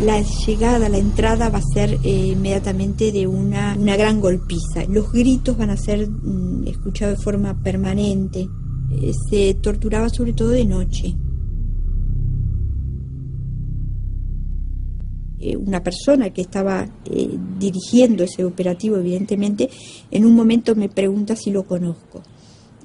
Speaker 7: La llegada, la entrada va a ser inmediatamente de una gran golpiza. Los gritos van a ser escuchados de forma permanente. Se torturaba sobre todo de noche. Una persona que estaba dirigiendo ese operativo, evidentemente, en un momento me pregunta si lo conozco.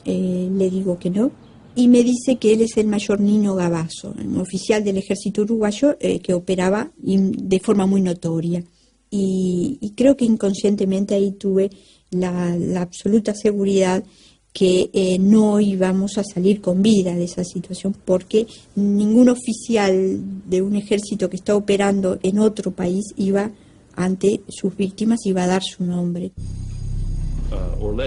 Speaker 7: Le digo que no. Y me dice que él es el mayor Nino Gavazo, un oficial del ejército uruguayo que operaba de forma muy notoria. Y creo que inconscientemente ahí tuve la absoluta seguridad que no íbamos a salir con vida de esa situación, porque ningún oficial de un ejército que está operando en otro país iba ante sus víctimas, iba a dar su nombre.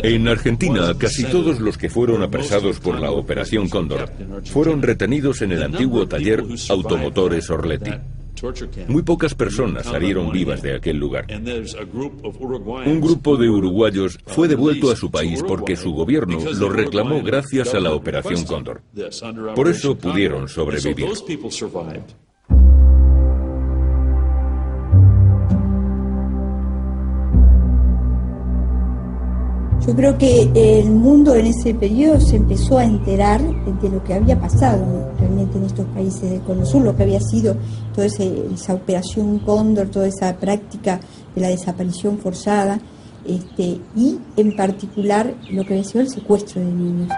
Speaker 12: En Argentina, casi todos los que fueron apresados por la Operación Cóndor fueron retenidos en el antiguo taller Automotores Orletti. Muy pocas personas salieron vivas de aquel lugar. Un grupo de uruguayos fue devuelto a su país porque su gobierno lo reclamó gracias a la Operación Cóndor. Por eso pudieron sobrevivir.
Speaker 7: Yo creo que el mundo en ese periodo se empezó a enterar de lo que había pasado realmente en estos países del Cono Sur, lo que había sido toda esa operación Cóndor, toda esa práctica de la desaparición forzada, y en particular lo que había sido el secuestro de niños.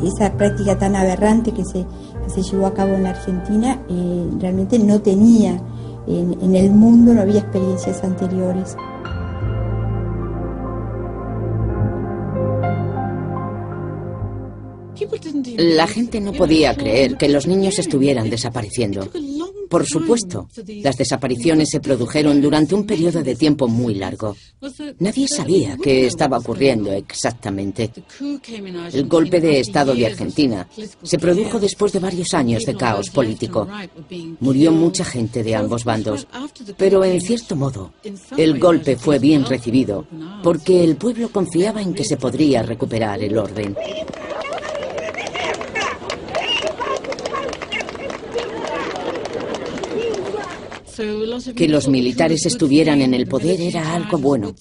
Speaker 7: Esa práctica tan aberrante que se llevó a cabo en la Argentina realmente no tenía, en el mundo no había experiencias anteriores.
Speaker 11: La gente no podía creer que los niños estuvieran desapareciendo. Por supuesto, las desapariciones se produjeron durante un periodo de tiempo muy largo. Nadie sabía qué estaba ocurriendo exactamente. El golpe de Estado de Argentina se produjo después de varios años de caos político. Murió mucha gente de ambos bandos, pero en cierto modo, el golpe fue bien recibido porque el pueblo confiaba en que se podría recuperar el orden. Que los militares estuvieran en el poder era algo bueno.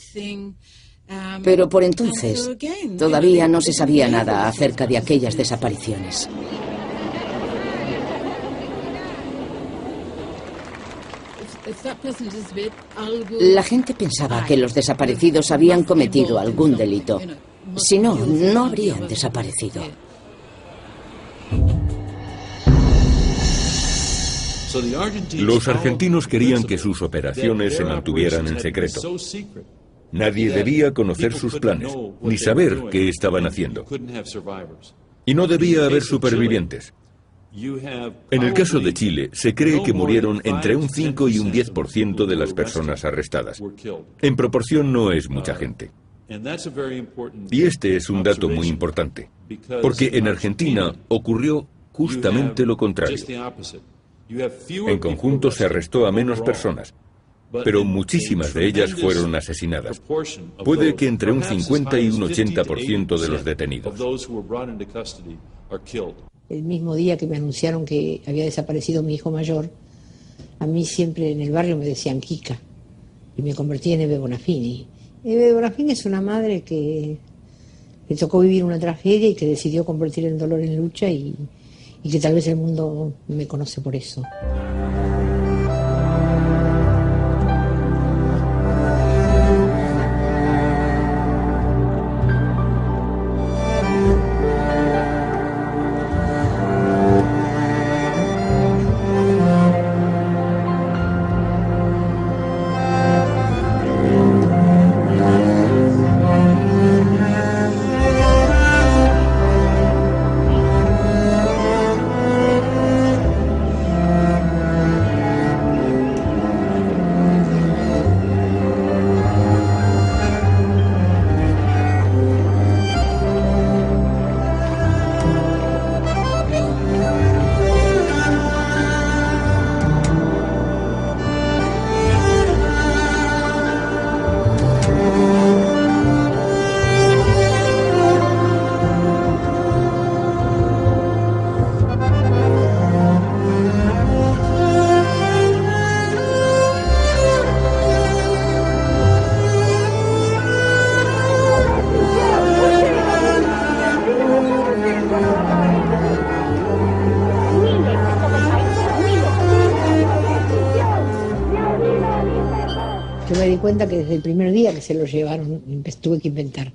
Speaker 11: Pero por entonces todavía no se sabía nada acerca de aquellas desapariciones. La gente pensaba que los desaparecidos habían cometido algún delito. Si no, no habrían desaparecido.
Speaker 12: Los argentinos querían que sus operaciones se mantuvieran en secreto. Nadie debía conocer sus planes, ni saber qué estaban haciendo. Y no debía haber supervivientes. En el caso de Chile, se cree que murieron entre un 5 y un 10% de las personas arrestadas. En proporción no es mucha gente. Y este es un dato muy importante, porque en Argentina ocurrió justamente lo contrario. En conjunto se arrestó a menos personas, pero muchísimas de ellas fueron asesinadas. Puede que entre un 50 y un 80% de los detenidos.
Speaker 10: El mismo día que me anunciaron que había desaparecido mi hijo mayor, a mí siempre en el barrio me decían Kika, y me convertí en Eve Bonafini. Eve Bonafini es una madre que le tocó vivir una tragedia y que decidió convertir el dolor en lucha y que tal vez el mundo me conoce por eso. Cuenta que desde el primer día que se lo llevaron tuve que inventar.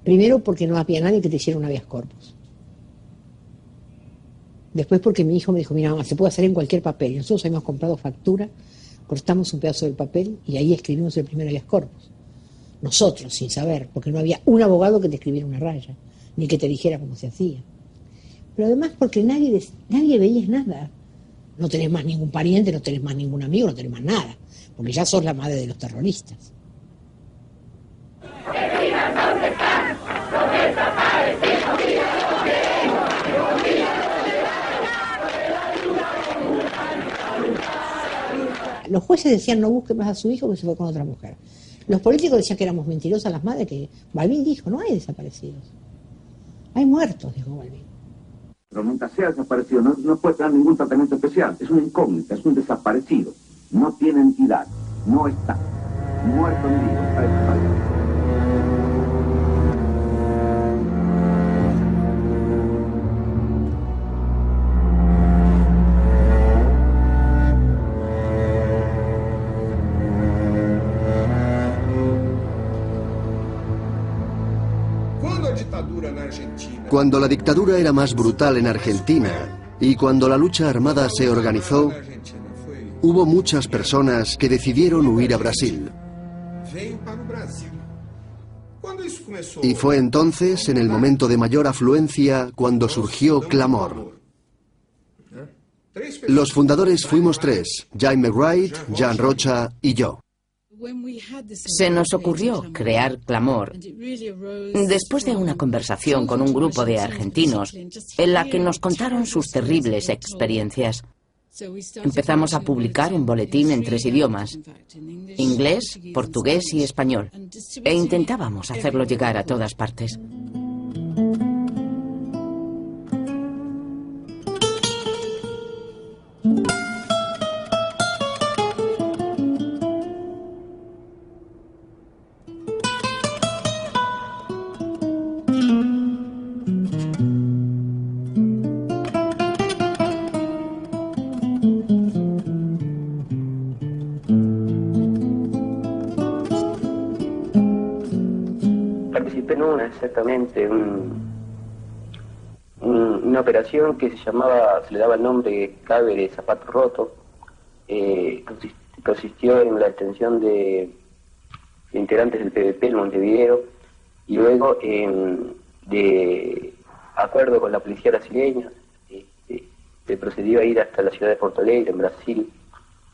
Speaker 10: Primero porque no había nadie que te hiciera un habeas corpus. Después porque mi hijo me dijo, mira mamá, se puede hacer en cualquier papel. Nosotros habíamos comprado factura cortamos un pedazo del papel y ahí escribimos el primer habeas corpus. Nosotros, sin saber, porque no había un abogado que te escribiera una raya, ni que te dijera cómo se hacía. Pero además porque nadie veía nada. No tenés más ningún pariente, no tenés más ningún amigo, no tenés más nada, porque ya sos la madre de los terroristas. Los jueces decían no busque más a su hijo que se fue con otra mujer. Los políticos decían que éramos mentirosas las madres, que Balbín dijo, no hay desaparecidos. Hay muertos, dijo Balbín.
Speaker 14: Pero nunca se ha desaparecido, no puede tener ningún tratamiento especial, es una incógnita, es un desaparecido, no tiene entidad, no está, muerto en vivo, está desaparecido.
Speaker 2: Cuando la dictadura era más brutal en Argentina y cuando la lucha armada se organizó, hubo muchas personas que decidieron huir a Brasil. Y fue entonces, en el momento de mayor afluencia, cuando surgió Clamor. Los fundadores fuimos tres: Jaime Wright, Jan Rocha y yo.
Speaker 11: Se nos ocurrió crear Clamor después de una conversación con un grupo de argentinos en la que nos contaron sus terribles experiencias. Empezamos a publicar un boletín en 3 idiomas, inglés, portugués y español, e intentábamos hacerlo llegar a todas partes.
Speaker 15: Exactamente una operación que se le daba el nombre Cabe de Zapato Roto. Consistió en la detención de integrantes del PVP en Montevideo y luego de acuerdo con la policía brasileña se procedió a ir hasta la ciudad de Porto Alegre, en Brasil,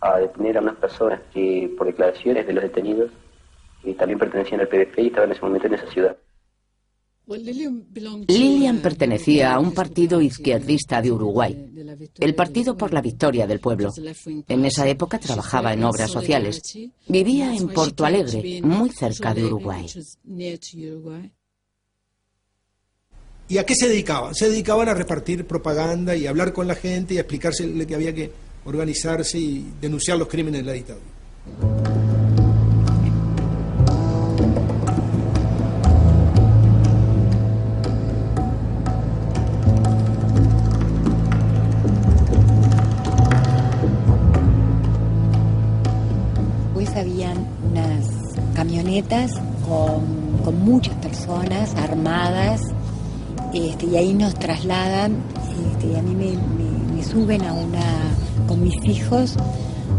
Speaker 15: a detener a unas personas que, por declaraciones de los detenidos, también pertenecían al PVP y estaban en ese momento en esa ciudad.
Speaker 11: Lilian pertenecía a un partido izquierdista de Uruguay, el Partido por la Victoria del Pueblo. En esa época trabajaba en obras sociales. Vivía en Porto Alegre, muy cerca de Uruguay.
Speaker 16: ¿Y a qué se dedicaban? Se dedicaban a repartir propaganda y a hablar con la gente y a explicarse que había que organizarse y denunciar los crímenes de la dictadura.
Speaker 18: Habían unas camionetas con muchas personas armadas, y ahí nos trasladan, y a mí me suben con mis hijos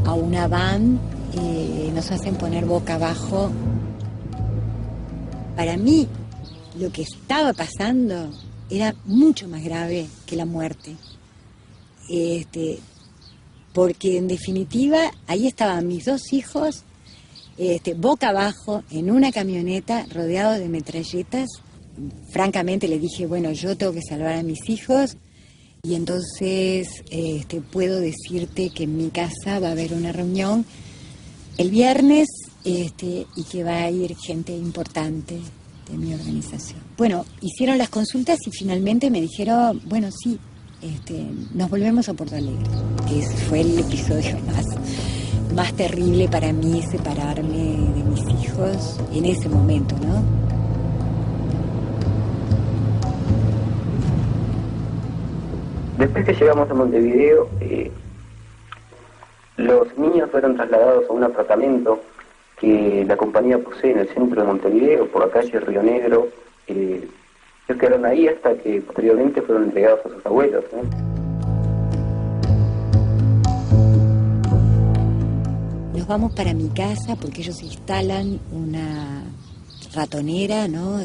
Speaker 18: a una van, nos hacen poner boca abajo. Para mí lo que estaba pasando era mucho más grave que la muerte. Porque en definitiva ahí estaban mis 2 hijos boca abajo en una camioneta rodeados de metralletas. Francamente le dije, bueno, yo tengo que salvar a mis hijos y entonces puedo decirte que en mi casa va a haber una reunión el viernes y que va a ir gente importante de mi organización. Bueno, hicieron las consultas y finalmente me dijeron, bueno, sí, nos volvemos a Porto Alegre, que ese fue el episodio más terrible para mí, separarme de mis hijos en ese momento, ¿no?
Speaker 15: Después que llegamos a Montevideo, los niños fueron trasladados a un apartamento que la compañía posee en el centro de Montevideo, por la calle Río Negro. Ellos quedaron ahí hasta que posteriormente fueron entregados a sus abuelos, ¿no?
Speaker 18: nos vamos para mi casa porque ellos instalan una ratonera, ¿no?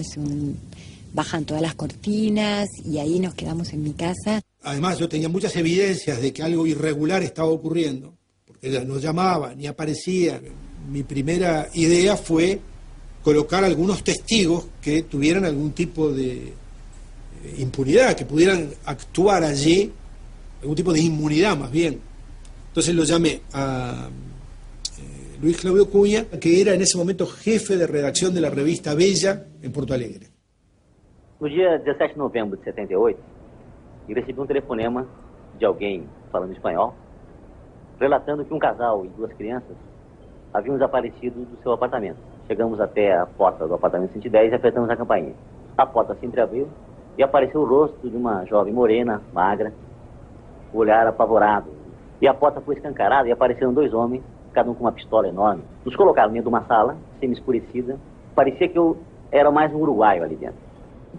Speaker 18: Bajan todas las cortinas y ahí nos quedamos en mi casa.
Speaker 16: Además, yo tenía muchas evidencias de que algo irregular estaba ocurriendo, porque ella no llamaba ni aparecía. Mi primera idea fue colocar algunos testigos que tuvieran algún tipo de impunidad, que pudieran actuar allí, algún tipo de inmunidad más bien. Entonces lo llamé a Luis Claudio Cunha, que era en ese momento jefe de redacción de la revista Bella en Porto Alegre.
Speaker 1: No dia 17 de novembro de 78, eu recebi telefonema de alguém falando espanhol, relatando que casal e 2 crianças haviam desaparecido do seu apartamento. Chegamos até a porta do apartamento 110 e apertamos a campainha. A porta se entreabriu e apareceu o rosto de uma jovem morena, magra, o olhar apavorado. E a porta foi escancarada e apareceram 2 homens, cada um com uma pistola enorme. Nos colocaram dentro de uma sala, semi-escurecida. Parecia que eu era mais um uruguaio ali dentro.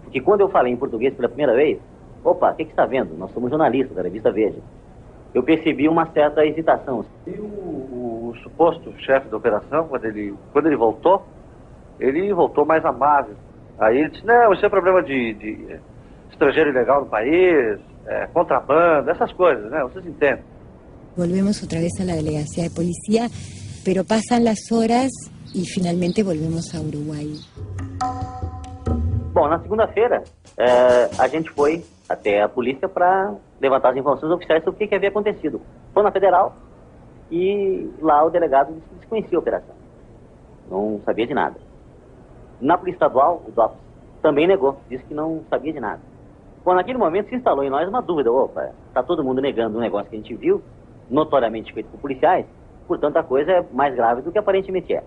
Speaker 1: Porque quando eu falei em português pela primeira vez, opa, o que está vendo? Nós somos jornalistas da revista Veja. Eu percebi uma certa hesitação.
Speaker 5: E o suposto chefe da operação, quando ele voltou mais amável. Aí ele disse, não, isso é problema de estrangeiro ilegal no país, contrabando, essas coisas, né? Vocês entendem.
Speaker 18: Volvemos otra vez a la delegacia de policía, pero pasan las horas y finalmente volvemos a Uruguay.
Speaker 1: Bom, na segunda-feira, a gente foi até a polícia para levantar as informações oficiais sobre o que havia acontecido. Foi na Federal e lá o delegado desconhecia a operação. Não sabia de nada. Na Polícia Estadual, o DOPS também negou, disse que não sabia de nada. Bom, naquele momento se instalou em nós uma dúvida. Opa, está todo mundo negando um negócio que a gente viu, notoriamente feito por policiais, portanto a coisa é mais grave do que aparentemente é.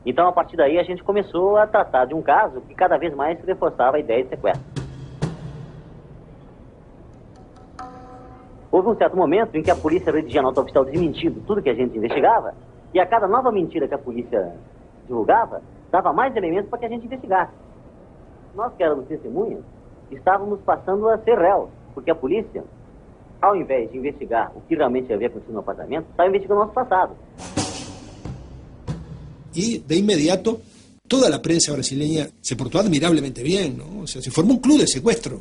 Speaker 1: Então, a partir daí, a gente começou a tratar de um caso que cada vez mais se reforçava a ideia de sequestro. Houve um certo momento em que a polícia redigia nota oficial desmentindo tudo que a gente investigava, e a cada nova mentira que a polícia divulgava, dava mais elementos para que a gente investigasse. Nós que éramos testemunhas, estávamos passando a ser réus, porque a polícia, ao invés de investigar o que realmente havia acontecido no apartamento, estava investigando o nosso passado.
Speaker 16: Y de inmediato toda la prensa brasileña se portó admirablemente bien, ¿no? O sea, se formó un club de secuestro,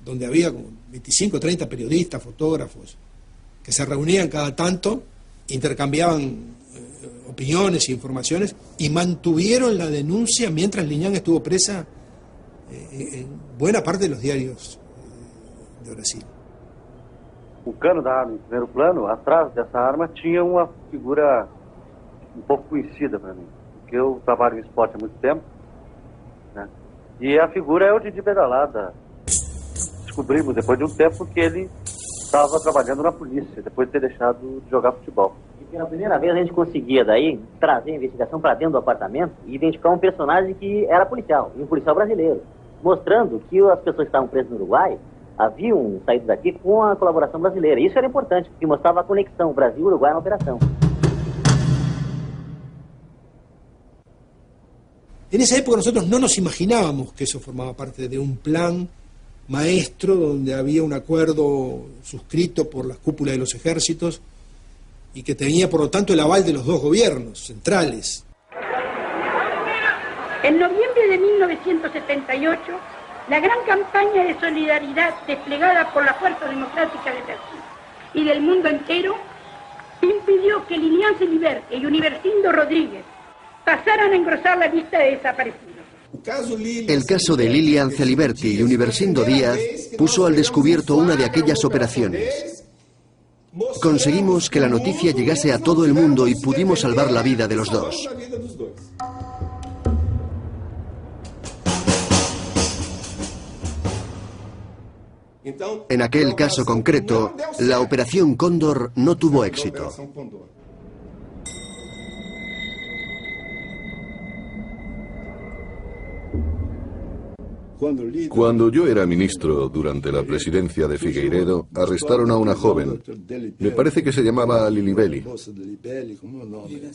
Speaker 16: donde había como 25 o 30 periodistas, fotógrafos, que se reunían cada tanto, intercambiaban opiniones e informaciones, y mantuvieron la denuncia mientras Liñán estuvo presa en buena parte de los diarios de Brasil.
Speaker 5: O cano da arma em primeiro plano, atrás dessa arma tinha uma figura um pouco conhecida para mim, porque eu trabalho em esporte há muito tempo, né? E a figura é o Didi Pedalada. Descobrimos depois de um tempo que ele estava trabalhando na polícia, depois de ter deixado de jogar futebol.
Speaker 1: E pela primeira vez a gente conseguia daí trazer a investigação para dentro do apartamento e identificar um personagem que era policial, e um policial brasileiro, mostrando que as pessoas que estavam presas no Uruguai haviam saído daqui com a colaboração brasileira. Isso era importante, porque mostrava a conexão Brasil-Uruguai na operação.
Speaker 16: En esa época nosotros no nos imaginábamos que eso formaba parte de un plan maestro donde había un acuerdo suscrito por las cúpulas de los ejércitos y que tenía por lo tanto el aval de los 2 gobiernos centrales.
Speaker 17: En noviembre de 1978, la gran campaña de solidaridad desplegada por la Fuerza Democrática de Brasil y del mundo entero impidió que Lilian Celiberti y Universindo Rodríguez pasaran a engrosar la lista de desaparecidos.
Speaker 2: El caso de Lilian Celiberti y Universindo Díaz puso al descubierto una de aquellas operaciones. Conseguimos que la noticia llegase a todo el mundo y pudimos salvar la vida de los 2. En aquel caso concreto, la Operación Cóndor no tuvo éxito.
Speaker 13: Cuando yo era ministro durante la presidencia de Figueiredo, arrestaron a una joven. Me parece que se llamaba Lilibeli.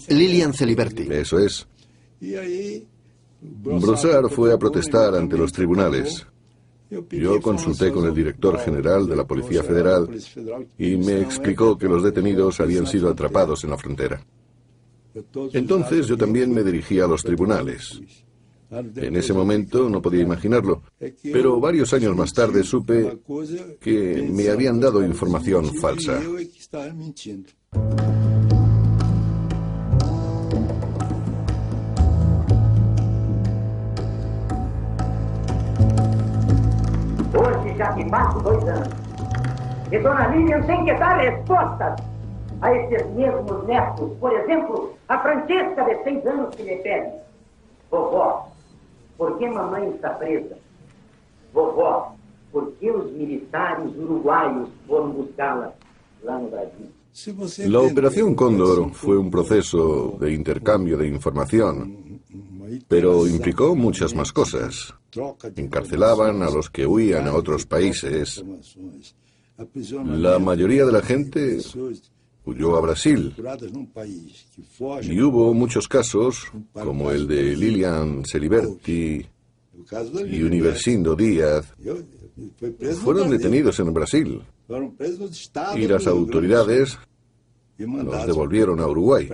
Speaker 2: Lilian Celiberti.
Speaker 13: Eso es. Brossard fue a protestar ante los tribunales. Yo consulté con el director general de la Policía Federal y me explicó que los detenidos habían sido atrapados en la frontera. Entonces yo también me dirigí a los tribunales. En ese momento no podía imaginarlo, pero varios años más tarde supe que me habían dado información falsa.
Speaker 6: Hoje já se passam 2 anos e Dona Lilian tem que dar respostas a esses mesmos netos. Por exemplo, a Francesca de 6 anos que lhe pede: vovó, por que mamãe está presa? Vovó, por que os militares uruguaios foram buscá-la lá no Brasil?
Speaker 13: La Operación Cóndor fue un proceso de intercambio de información, pero implicó muchas más cosas. Encarcelaban a los que huían a otros países. La mayoría de la gente huyó a Brasil. Y hubo muchos casos, como el de Lilian Celiberti y Universindo Díaz, fueron detenidos en Brasil. Y las autoridades los devolvieron a Uruguay.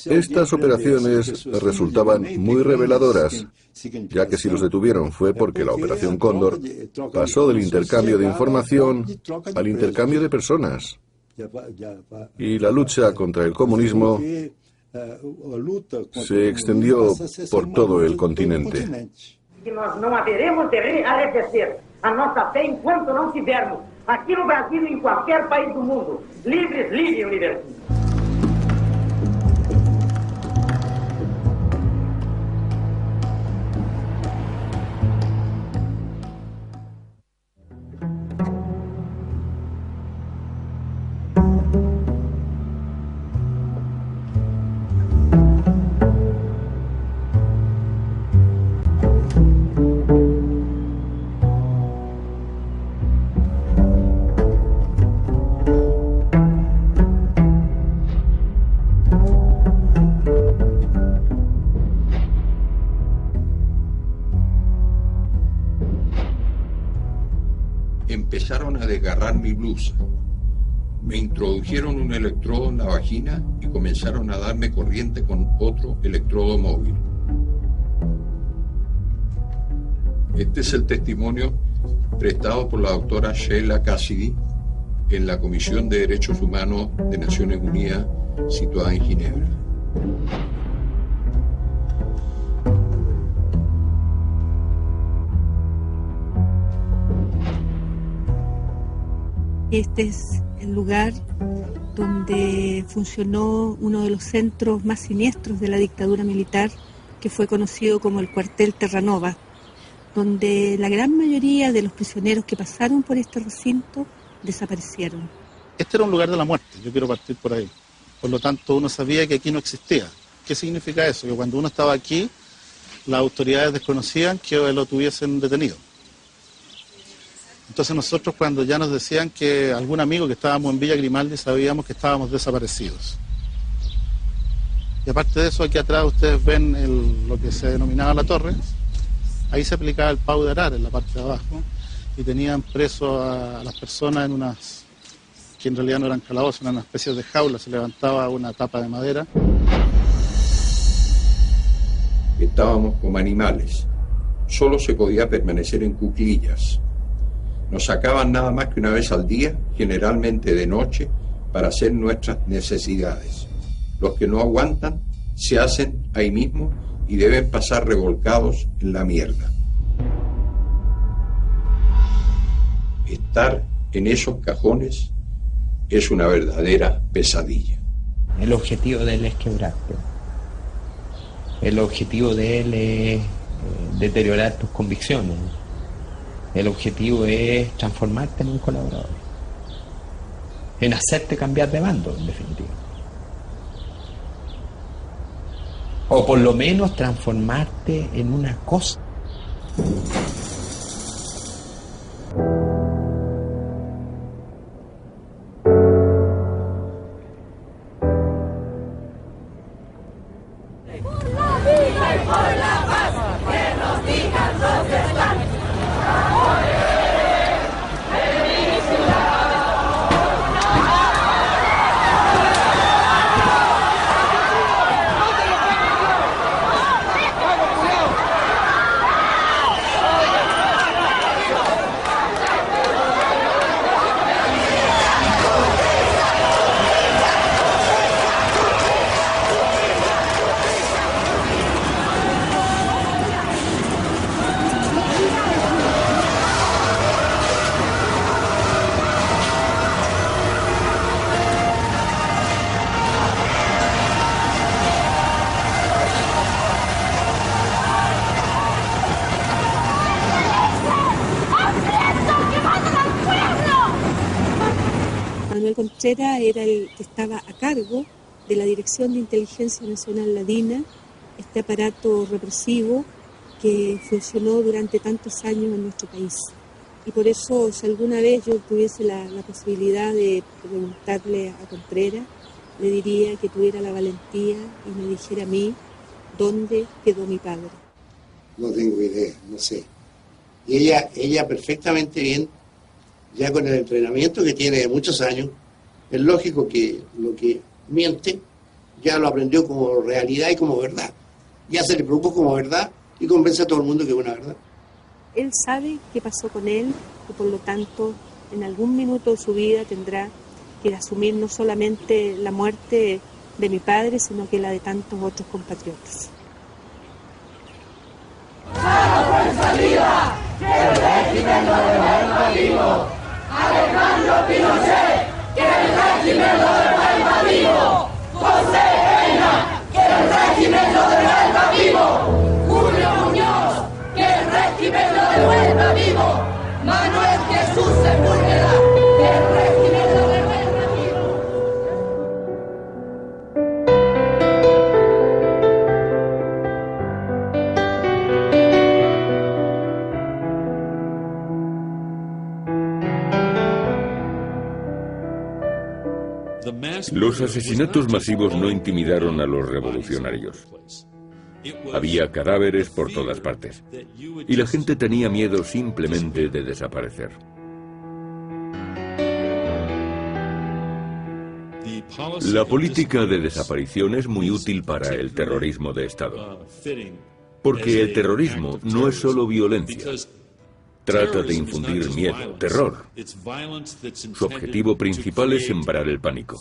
Speaker 13: Estas operaciones resultaban muy reveladoras, ya que si los detuvieron fue porque la Operación Cóndor pasó del intercambio de información al intercambio de personas. Y la lucha contra el comunismo se extendió por todo el continente.
Speaker 6: Que nós não haveremos de arrefecer a nossa fé enquanto não tivermos, aqui no Brasil e em qualquer país do mundo, livres, livre e universal.
Speaker 9: Empezaron a desgarrar mi blusa. Me introdujeron un electrodo en la vagina y comenzaron a darme corriente con otro electrodo móvil. Este es el testimonio prestado por la doctora Sheila Cassidy en la Comisión de Derechos Humanos de Naciones Unidas situada en Ginebra.
Speaker 22: Este es el lugar donde funcionó uno de los centros más siniestros de la dictadura militar, que fue conocido como el cuartel Terranova, donde la gran mayoría de los prisioneros que pasaron por este recinto desaparecieron.
Speaker 19: Este era un lugar de la muerte, yo quiero partir por ahí. Por lo tanto, uno sabía que aquí no existía. ¿Qué significa eso? Que cuando uno estaba aquí, las autoridades desconocían que lo tuviesen detenido. Entonces nosotros, cuando ya nos decían que algún amigo que estábamos en Villa Grimaldi, sabíamos que estábamos desaparecidos. Y aparte de eso, aquí atrás ustedes ven lo que se denominaba la torre. Ahí se aplicaba el pau de arar en la parte de abajo y tenían presos a las personas en unas, que en realidad no eran calabozos, eran una especie de jaula, se levantaba una tapa de madera.
Speaker 9: Estábamos como animales. Solo se podía permanecer en cuclillas. Nos sacaban nada más que una vez al día, generalmente de noche, para hacer nuestras necesidades. Los que no aguantan se hacen ahí mismo y deben pasar revolcados en la mierda. Estar en esos cajones es una verdadera pesadilla.
Speaker 23: El objetivo de él es quebrarte. El objetivo de él es deteriorar tus convicciones. El objetivo es transformarte en un colaborador, en hacerte cambiar de bando, en definitiva. O por lo menos transformarte en una cosa.
Speaker 22: Contreras era el que estaba a cargo de la Dirección de Inteligencia Nacional la DINA, este aparato represivo que funcionó durante tantos años en nuestro país. Y por eso, si alguna vez yo tuviese la posibilidad de preguntarle a Contreras, le diría que tuviera la valentía y me dijera a mí dónde quedó mi padre.
Speaker 4: No tengo idea, no sé. Y ella perfectamente bien, ya con el entrenamiento que tiene de muchos años, es lógico que lo que miente ya lo aprendió como realidad y como verdad. Ya se le produjo como verdad y convence a todo el mundo que es una verdad.
Speaker 22: Él sabe qué pasó con él y por lo tanto en algún minuto de su vida tendrá que asumir no solamente la muerte de mi padre, sino que la de tantos otros compatriotas.
Speaker 6: ¡Fuerza viva! ¡Que el régimen lo devuelva vivo! ¡Alejandro Pinochet! ¡Que el régimen lo devuelva vivo! ¡José Reina! ¡Que el régimen lo devuelva vivo! ¡Julio Muñoz! ¡Que el régimen lo devuelva vivo! ¡Manuel Jesús Sepúlveda! ¡Que el régimen lo devuelva vivo!
Speaker 12: Los asesinatos masivos no intimidaron a los revolucionarios. Había cadáveres por todas partes. Y la gente tenía miedo simplemente de desaparecer. La política de desaparición es muy útil para el terrorismo de Estado. Porque el terrorismo no es solo violencia. Trata de infundir miedo, terror. Su objetivo principal es sembrar el pánico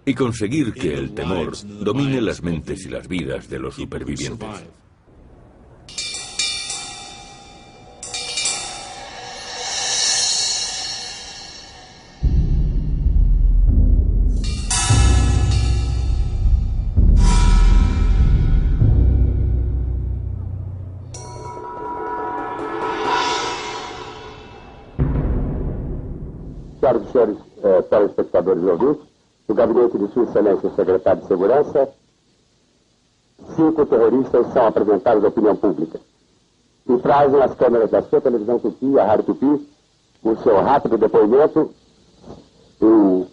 Speaker 12: y conseguir que el temor domine las mentes y las vidas de los supervivientes.
Speaker 3: Senhoras e senhores telespectadores e ouvintes, no gabinete de Sua Excelência, o secretário de Segurança, 5 terroristas são apresentados à opinião pública. E trazem as câmeras da sua televisão Tupi, a Rádio Tupi, o seu rápido depoimento. Eu,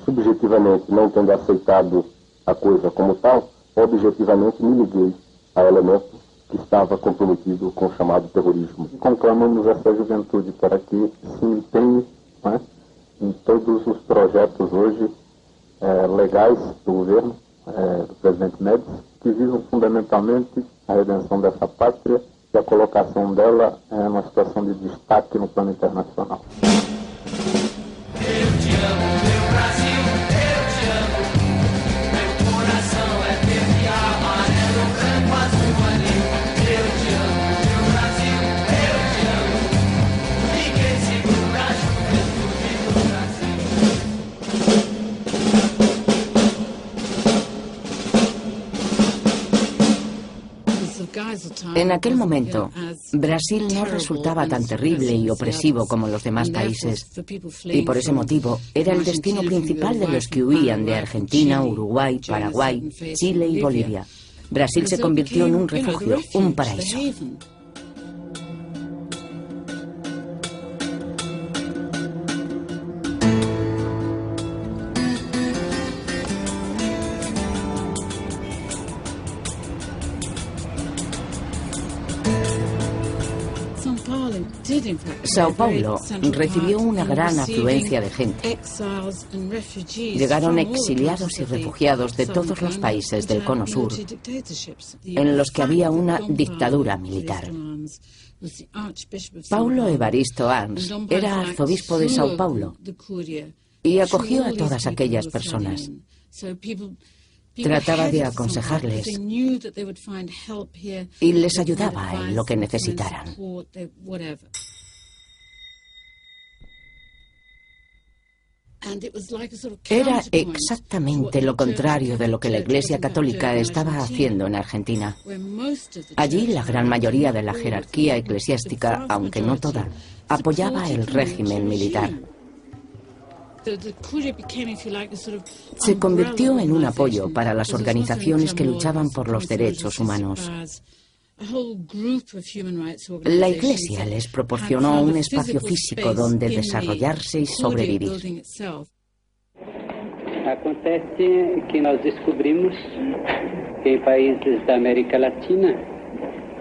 Speaker 3: subjetivamente, não tendo aceitado a coisa como tal, objetivamente me liguei a elementos que estava comprometido com o chamado terrorismo. Conclamamos essa juventude para que se empenhe em todos os projetos hoje legais do governo, do presidente Médici, que visam fundamentalmente a redenção dessa pátria e a colocação dela numa situação de destaque no plano internacional. Eu te amo, meu Brasil, eu te amo. Meu coração é verde, amarelo, branco, azul, anil. Eu te amo, meu Brasil, eu te amo. Ninguém segura a juventude do Brasil.
Speaker 11: En aquel momento, Brasil no resultaba tan terrible y opresivo como los demás países, y por ese motivo era el destino principal de los que huían de Argentina, Uruguay, Paraguay, Chile y Bolivia. Brasil se convirtió en un refugio, un paraíso. Sao Paulo recibió una gran afluencia de gente. Llegaron exiliados y refugiados de todos los países del Cono Sur, en los que había una dictadura militar. Paulo Evaristo Arns era arzobispo de Sao Paulo y acogió a todas aquellas personas. Trataba de aconsejarles y les ayudaba en lo que necesitaran. Era exactamente lo contrario de lo que la Iglesia Católica estaba haciendo en Argentina. Allí la gran mayoría de la jerarquía eclesiástica, aunque no toda, apoyaba el régimen militar. Se convirtió en un apoyo para las organizaciones que luchaban por los derechos humanos. La Iglesia les proporcionó un espacio físico donde desarrollarse y sobrevivir.
Speaker 8: Acontece que nós descobrimos que em países da América Latina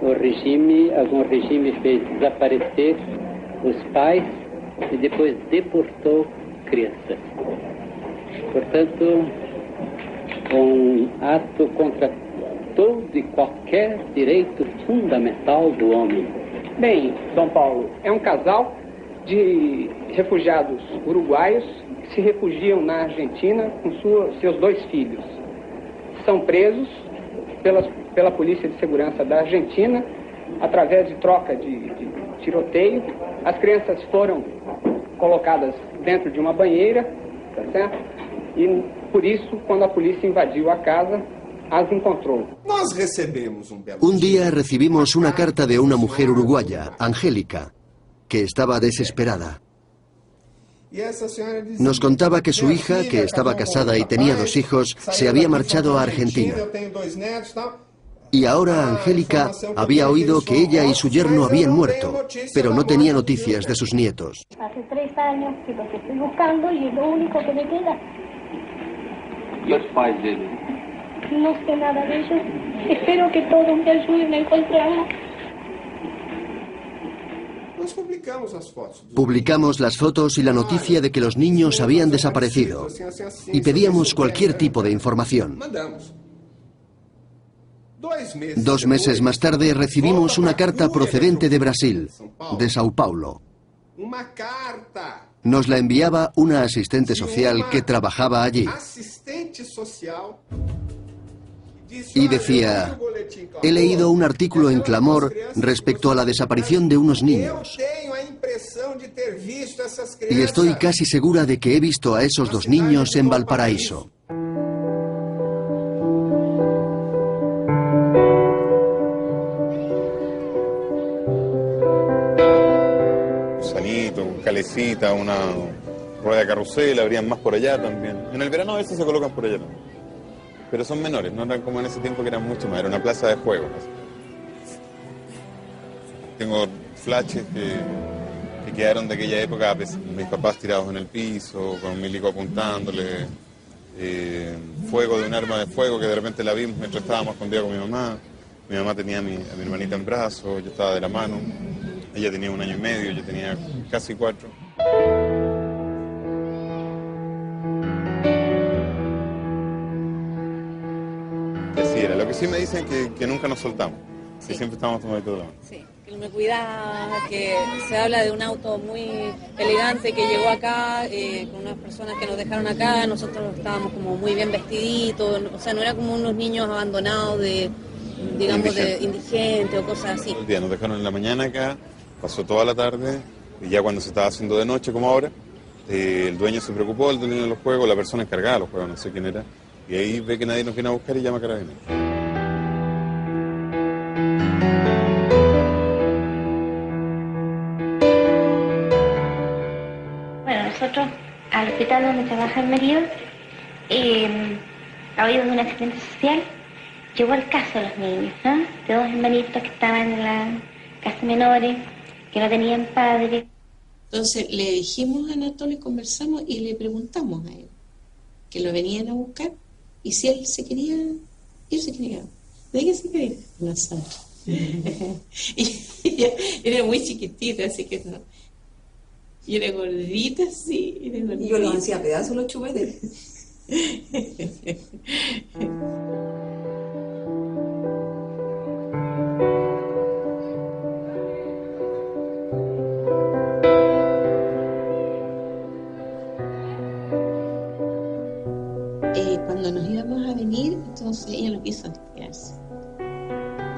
Speaker 8: algum regime fez desaparecer os pais e depois deportou crianças. Portanto, ato contra todo e qualquer direito fundamental do homem.
Speaker 20: Bem, Dom Paulo, é um casal de refugiados uruguaios que se refugiam na Argentina com seus 2 filhos. São presos pela Polícia de Segurança da Argentina através de troca de tiroteio. As crianças foram colocadas dentro de uma banheira, tá certo? E por isso, quando a polícia invadiu a casa, as encontrou.
Speaker 2: Un día recibimos una carta de una mujer uruguaya, Angélica, que estaba desesperada. Nos contaba que su hija, que estaba casada y tenía 2 hijos, se había marchado a Argentina. Y ahora Angélica había oído que ella y su yerno habían muerto, pero no tenía noticias de sus nietos.
Speaker 21: Hace 3 años que los estoy buscando y es lo único que me queda.
Speaker 8: E os pais deles?
Speaker 21: No sé nada de ellos. Espero que todos me ayuden a encontrarla.
Speaker 2: Publicamos las fotos y la noticia de que los niños habían desaparecido y pedíamos cualquier tipo de información. 2 meses más tarde recibimos una carta procedente de Brasil, de Sao Paulo. Nos la enviaba una asistente social que trabajaba allí. Y decía: he leído un artículo en Clamor respecto a la desaparición de unos niños. Y estoy casi segura de que he visto a esos 2 niños en Valparaíso.
Speaker 24: Sanito, calecita, una rueda de carrusel, habrían más por allá también. En el verano a veces se colocan por allá también. Pero son menores, no eran como en ese tiempo que eran mucho más, era una plaza de juegos. Tengo flashes que quedaron de aquella época, mis papás tirados en el piso, con un milico apuntándole, fuego de un arma de fuego que de repente la vimos mientras estábamos escondidos con mi mamá. Mi mamá tenía a mi hermanita en brazos, yo estaba de la mano, ella tenía 1 año y medio, yo tenía casi 4. Lo que sí me dicen que nunca nos soltamos, que sí, siempre estamos tomando todo.
Speaker 25: Sí, que él me cuidaba, que se habla de un auto muy elegante que llegó acá, con unas personas que nos dejaron acá, nosotros estábamos como muy bien vestiditos, o sea, no era como unos niños abandonados de, digamos, de indigentes o cosas así.
Speaker 24: El día nos dejaron en la mañana acá, pasó toda la tarde, y ya cuando se estaba haciendo de noche, como ahora, el dueño se preocupó, el dueño de los juegos, la persona encargada de los juegos, no sé quién era, y ahí ve que nadie nos viene a buscar y llama a Carabineros.
Speaker 21: Bueno, nosotros al hospital donde trabaja el marido, a oído de un asistente social, llegó el caso de los niños, ¿no? De 2 hermanitos que estaban en la casa menores, que no tenían padre.
Speaker 26: Entonces le dijimos a Anatolio, conversamos y le preguntamos a él que lo venían a buscar y si él se quería ir, se quería. ¿De qué se quería? No sabe. Y era muy chiquitita, así que no. Y era gordita, sí. Era gordita.
Speaker 27: Y yo los hacía pedazos los chupetes.
Speaker 26: Cuando nos íbamos a venir, entonces ella no quiso quedarse.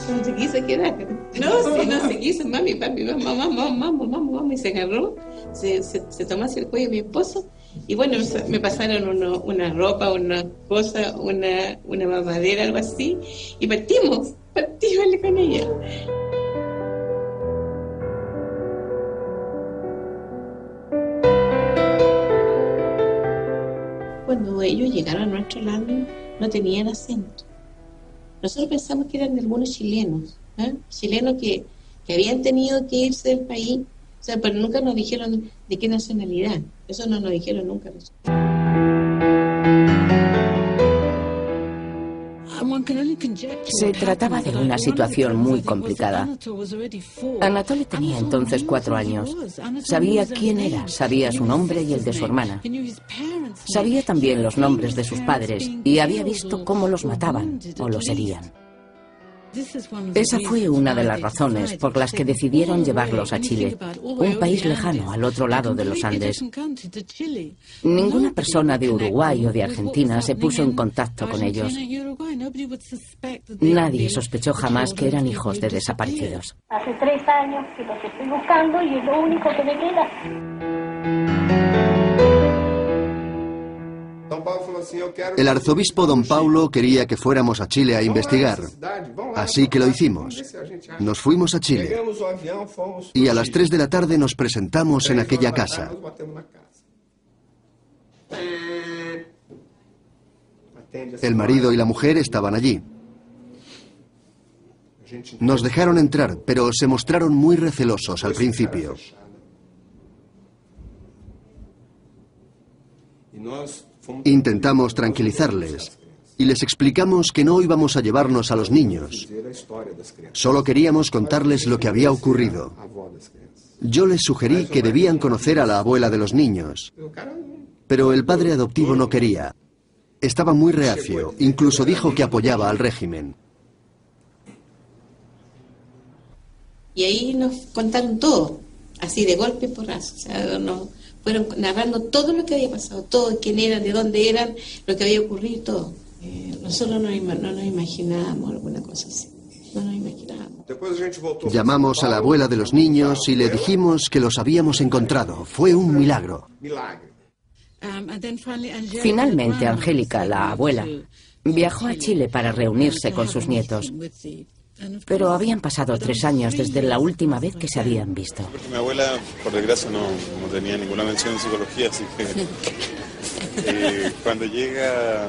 Speaker 26: No se quiso quedar. No se quiso, mami, papi, vamos, y se agarró, se tomó hacia el cuello de mi esposo, y bueno, me pasaron una ropa, una cosa, una mamadera, algo así, y partimos con ella. cuando ellos llegaron a nuestro lado no tenían acento. Nosotros pensamos que eran algunos chilenos, chilenos que habían tenido que irse del país, o sea, pero nunca nos dijeron de qué nacionalidad, eso no nos dijeron nunca.
Speaker 11: Se trataba de una situación muy complicada. Anatole tenía entonces 4 años. Sabía quién era, sabía su nombre y el de su hermana. Sabía también los nombres de sus padres y había visto cómo los mataban o los herían. Esa fue una de las razones por las que decidieron llevarlos a Chile, un país lejano al otro lado de los Andes. Ninguna persona de Uruguay o de Argentina se puso en contacto con ellos. Nadie sospechó jamás que eran hijos de desaparecidos.
Speaker 21: Hace 3 años que los estoy buscando y es lo único que me queda.
Speaker 2: El arzobispo don Paulo quería que fuéramos a Chile a investigar, así que lo hicimos. Nos fuimos a Chile y a las 3 de la tarde nos presentamos en aquella casa. El marido y la mujer estaban allí. Nos dejaron entrar, pero se mostraron muy recelosos al principio. Intentamos tranquilizarles y les explicamos que no íbamos a llevarnos a los niños. Solo queríamos contarles lo que había ocurrido. Yo les sugerí que debían conocer a la abuela de los niños, pero el padre adoptivo no quería. Estaba muy reacio, incluso dijo que apoyaba al régimen.
Speaker 26: Y ahí nos contaron todo, así de golpe y porrazo, o sea, nos fueron narrando todo lo que había pasado, todo, quién eran, de dónde eran, lo que había ocurrido, todo. Nosotros no nos imaginábamos alguna cosa así, no nos imaginábamos.
Speaker 2: Llamamos a la abuela de los niños y le dijimos que los habíamos encontrado. Fue un milagro.
Speaker 11: Finalmente, Angélica, la abuela, viajó a Chile para reunirse con sus nietos. Pero habían pasado 3 años desde la última vez que se habían visto.
Speaker 24: Porque mi abuela, por desgracia, no tenía ninguna mención en psicología, así que cuando llega,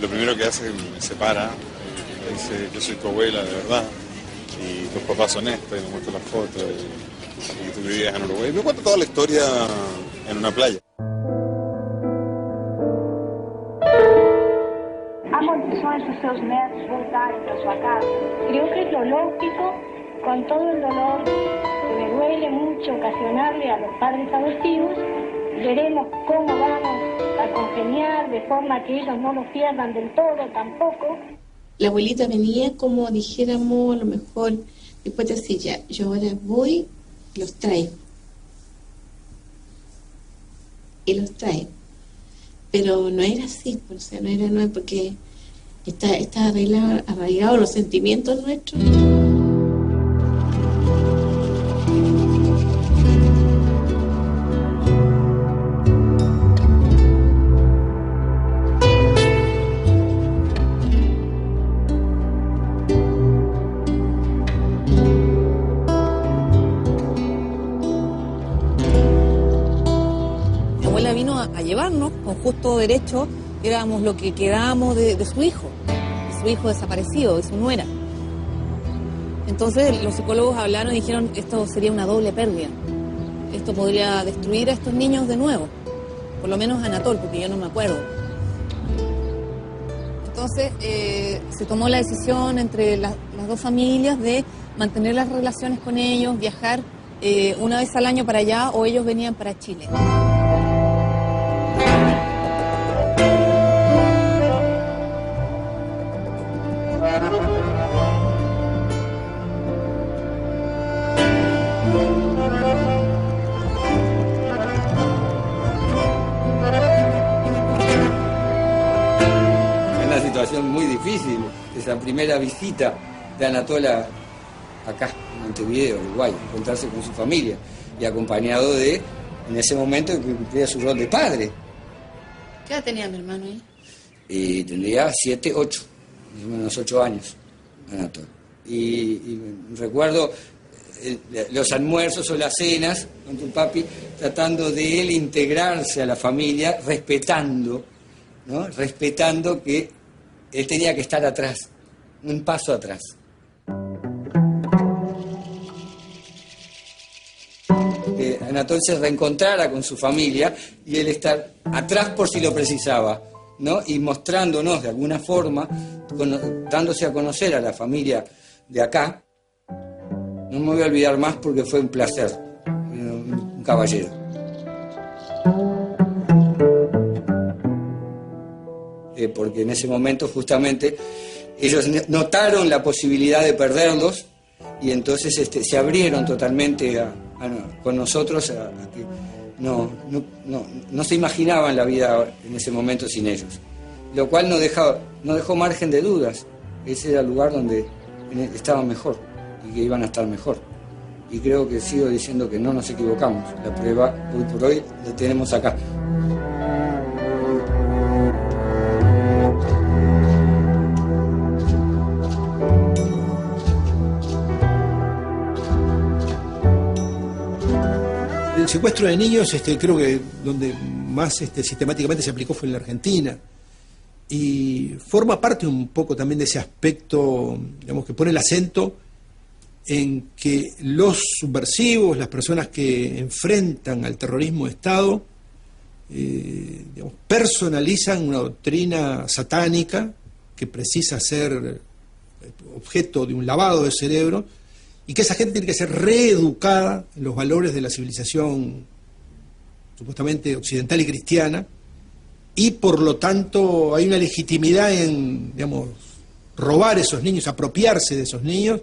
Speaker 24: lo primero que hace es me separa, dice, yo soy tu abuela, de verdad, y tus papás son estos, y me muestra las fotos, y tú vivías en Uruguay. Me cuenta toda la historia en una playa.
Speaker 21: Há condições dos seus netos voltarem para sua casa. Creo que es lo lógico, con todo el dolor que me duele mucho ocasionarle a los padres adoptivos. Veremos cómo vamos a congeniar de forma que ellos no lo pierdan del todo tampoco.
Speaker 26: La abuelita venía como dijéramos, a lo mejor, después de decir, ya, yo ahora voy, los traigo. Y los traigo. Pero no era así, o sea, no es porque está arraigado los sentimientos nuestros.
Speaker 25: Mi abuela vino a llevarnos con justo derecho, éramos lo que quedábamos de su hijo desaparecido, de su nuera. Entonces los psicólogos hablaron y dijeron, esto sería una doble pérdida. Esto podría destruir a estos niños de nuevo, por lo menos a Anatole, porque yo no me acuerdo. Entonces se tomó la decisión entre las 2 familias de mantener las relaciones con ellos, viajar una vez al año para allá o ellos venían para Chile.
Speaker 1: Muy difícil esa primera visita de Anatole acá, en Montevideo, Uruguay, encontrarse con su familia y acompañado de, en ese momento, que cumplía su rol de padre.
Speaker 25: ¿Qué edad tenía mi hermano ahí?
Speaker 1: Y tendría 7, 8, más o menos 8 años, Anatole. Y recuerdo los almuerzos o las cenas con tu papi, tratando de él integrarse a la familia, respetando, ¿no? Respetando que él tenía que estar atrás, un paso atrás. Que Anatol se reencontrara con su familia y él estar atrás por si lo precisaba, ¿no? Y mostrándonos de alguna forma, dándose a conocer a la familia de acá. No me voy a olvidar más porque fue un placer, un caballero. Porque en ese momento justamente ellos notaron la posibilidad de perderlos y entonces se abrieron totalmente con nosotros a que no se imaginaban la vida en ese momento sin ellos. Lo cual no dejó margen de dudas. Ese era el lugar donde estaban mejor y que iban a estar mejor. Y creo que sigo diciendo que no nos equivocamos. La prueba hoy por hoy la tenemos acá.
Speaker 5: El secuestro de niños, creo que donde más sistemáticamente se aplicó fue en la Argentina. Y forma parte un poco también de ese aspecto, digamos, que pone el acento en que los subversivos, las personas que enfrentan al terrorismo de Estado, digamos, personalizan una doctrina satánica que precisa ser objeto de un lavado de cerebro y que esa gente tiene que ser reeducada en los valores de la civilización supuestamente occidental y cristiana, y por lo tanto hay una legitimidad en, digamos, robar esos niños, apropiarse de esos niños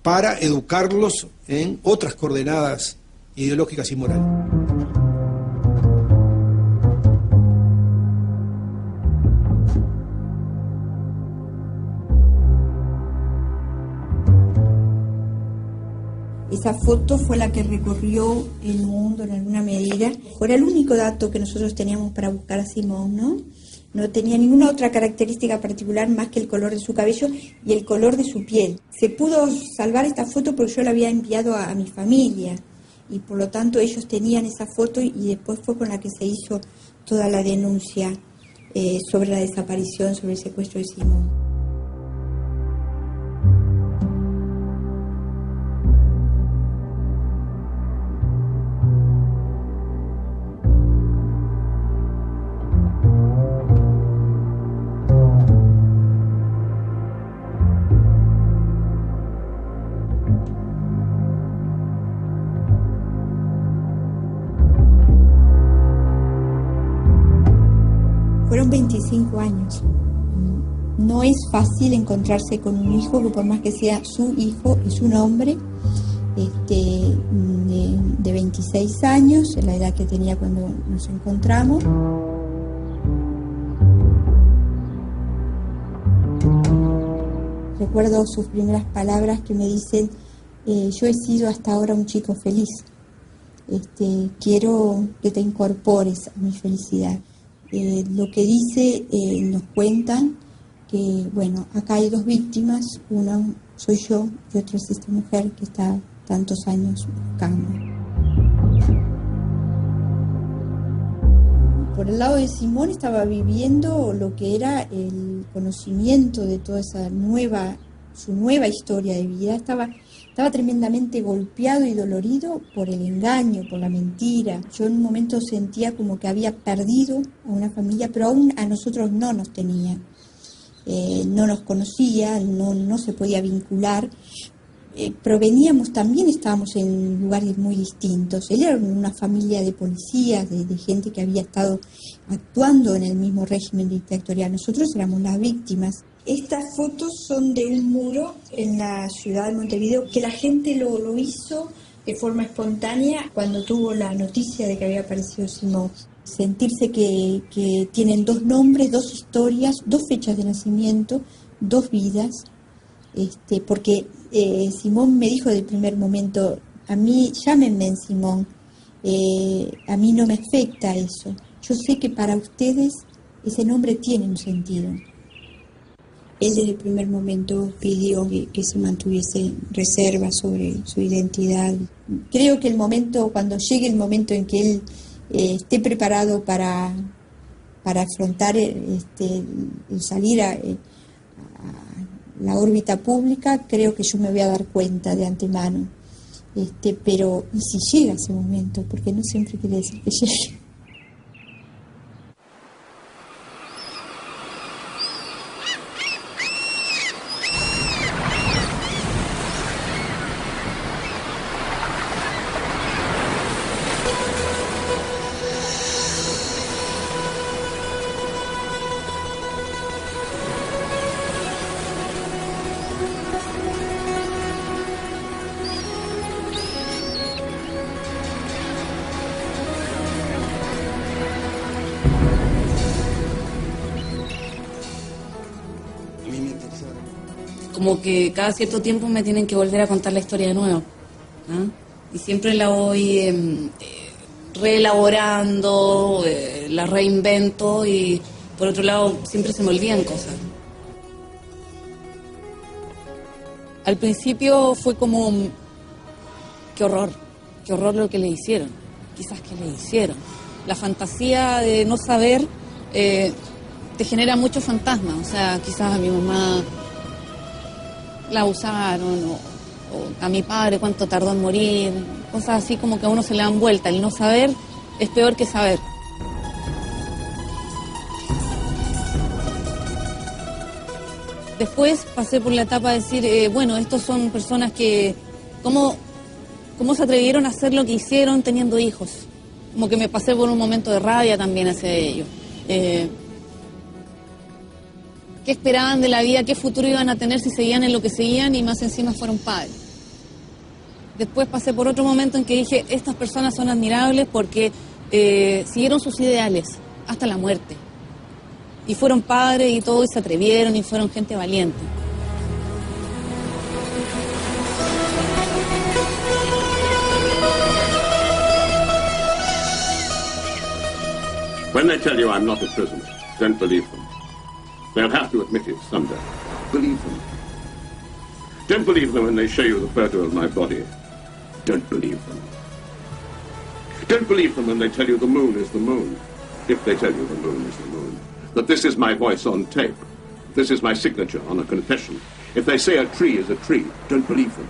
Speaker 5: para educarlos en otras coordenadas ideológicas y morales.
Speaker 7: Esa foto fue la que recorrió el mundo en alguna medida. Era el único dato que nosotros teníamos para buscar a Simón, ¿no? No tenía ninguna otra característica particular más que el color de su cabello y el color de su piel. Se pudo salvar esta foto porque yo la había enviado a mi familia y por lo tanto ellos tenían esa foto y después fue con la que se hizo toda la denuncia sobre la desaparición, sobre el secuestro de Simón. Fueron 25 años. No es fácil encontrarse con un hijo que por más que sea su hijo, es un hombre de 26 años, la edad que tenía cuando nos encontramos. Recuerdo sus primeras palabras que me dicen, yo he sido hasta ahora un chico feliz. Quiero que te incorpores a mi felicidad. Lo que dice, nos cuentan que, bueno, acá hay dos víctimas, una soy yo y otra es esta mujer que está tantos años buscando. Por el lado de Simón estaba viviendo lo que era el conocimiento de toda esa su nueva historia de vida. Estaba tremendamente golpeado y dolorido por el engaño, por la mentira. Yo en un momento sentía como que había perdido a una familia, pero aún a nosotros no nos tenía. No nos conocía, no se podía vincular. También estábamos en lugares muy distintos. Él era una familia de policías, de gente que había estado actuando en el mismo régimen dictatorial. Nosotros éramos las víctimas. Estas fotos son de un muro en la ciudad de Montevideo que la gente lo hizo de forma espontánea cuando tuvo la noticia de que había aparecido Simón. Sentirse que tienen dos nombres, dos historias, dos fechas de nacimiento, dos vidas, porque Simón me dijo del primer momento, a mí llámenme Simón, a mí no me afecta eso, yo sé que para ustedes ese nombre tiene un sentido. Él desde el primer momento pidió que se mantuviese reserva sobre su identidad. Creo que cuando llegue el momento en que él esté preparado para afrontar el salir a la órbita pública, creo que yo me voy a dar cuenta de antemano. Pero ¿y si llega ese momento? Porque no siempre quiere decir que llegue.
Speaker 10: Como que cada cierto tiempo me tienen que volver a contar la historia de nuevo, ¿no? Y siempre la voy reelaborando, la reinvento, y por otro lado siempre se me olvidan cosas. Al principio fue como, qué horror lo que le hicieron, quizás que le hicieron. La fantasía de no saber te genera muchos fantasmas, o sea, quizás a mi mamá la abusaron, o a mi padre cuánto tardó en morir, cosas así como que a uno se le dan vuelta. El no saber es peor que saber. Después pasé por la etapa de decir, bueno, estos son personas que, ¿cómo se atrevieron a hacer lo que hicieron teniendo hijos? Como que me pasé por un momento de rabia también hacia ellos. ¿Qué esperaban de la vida? ¿Qué futuro iban a tener si seguían en lo que seguían y más encima fueron padres? Después pasé por otro momento en que dije, estas personas son admirables porque siguieron sus ideales hasta la muerte. Y fueron padres y todo, y se atrevieron y fueron gente valiente.
Speaker 13: When they tell you I'm not a prisoner, don't believe them. They'll have to admit it someday. Believe them. Don't believe them when they show you the photo of my body. Don't believe them. Don't believe them when they tell you the moon is the moon. If they tell you the moon is the moon. That this is my voice on tape. This is my signature on a confession. If they say a tree is a tree, don't believe them.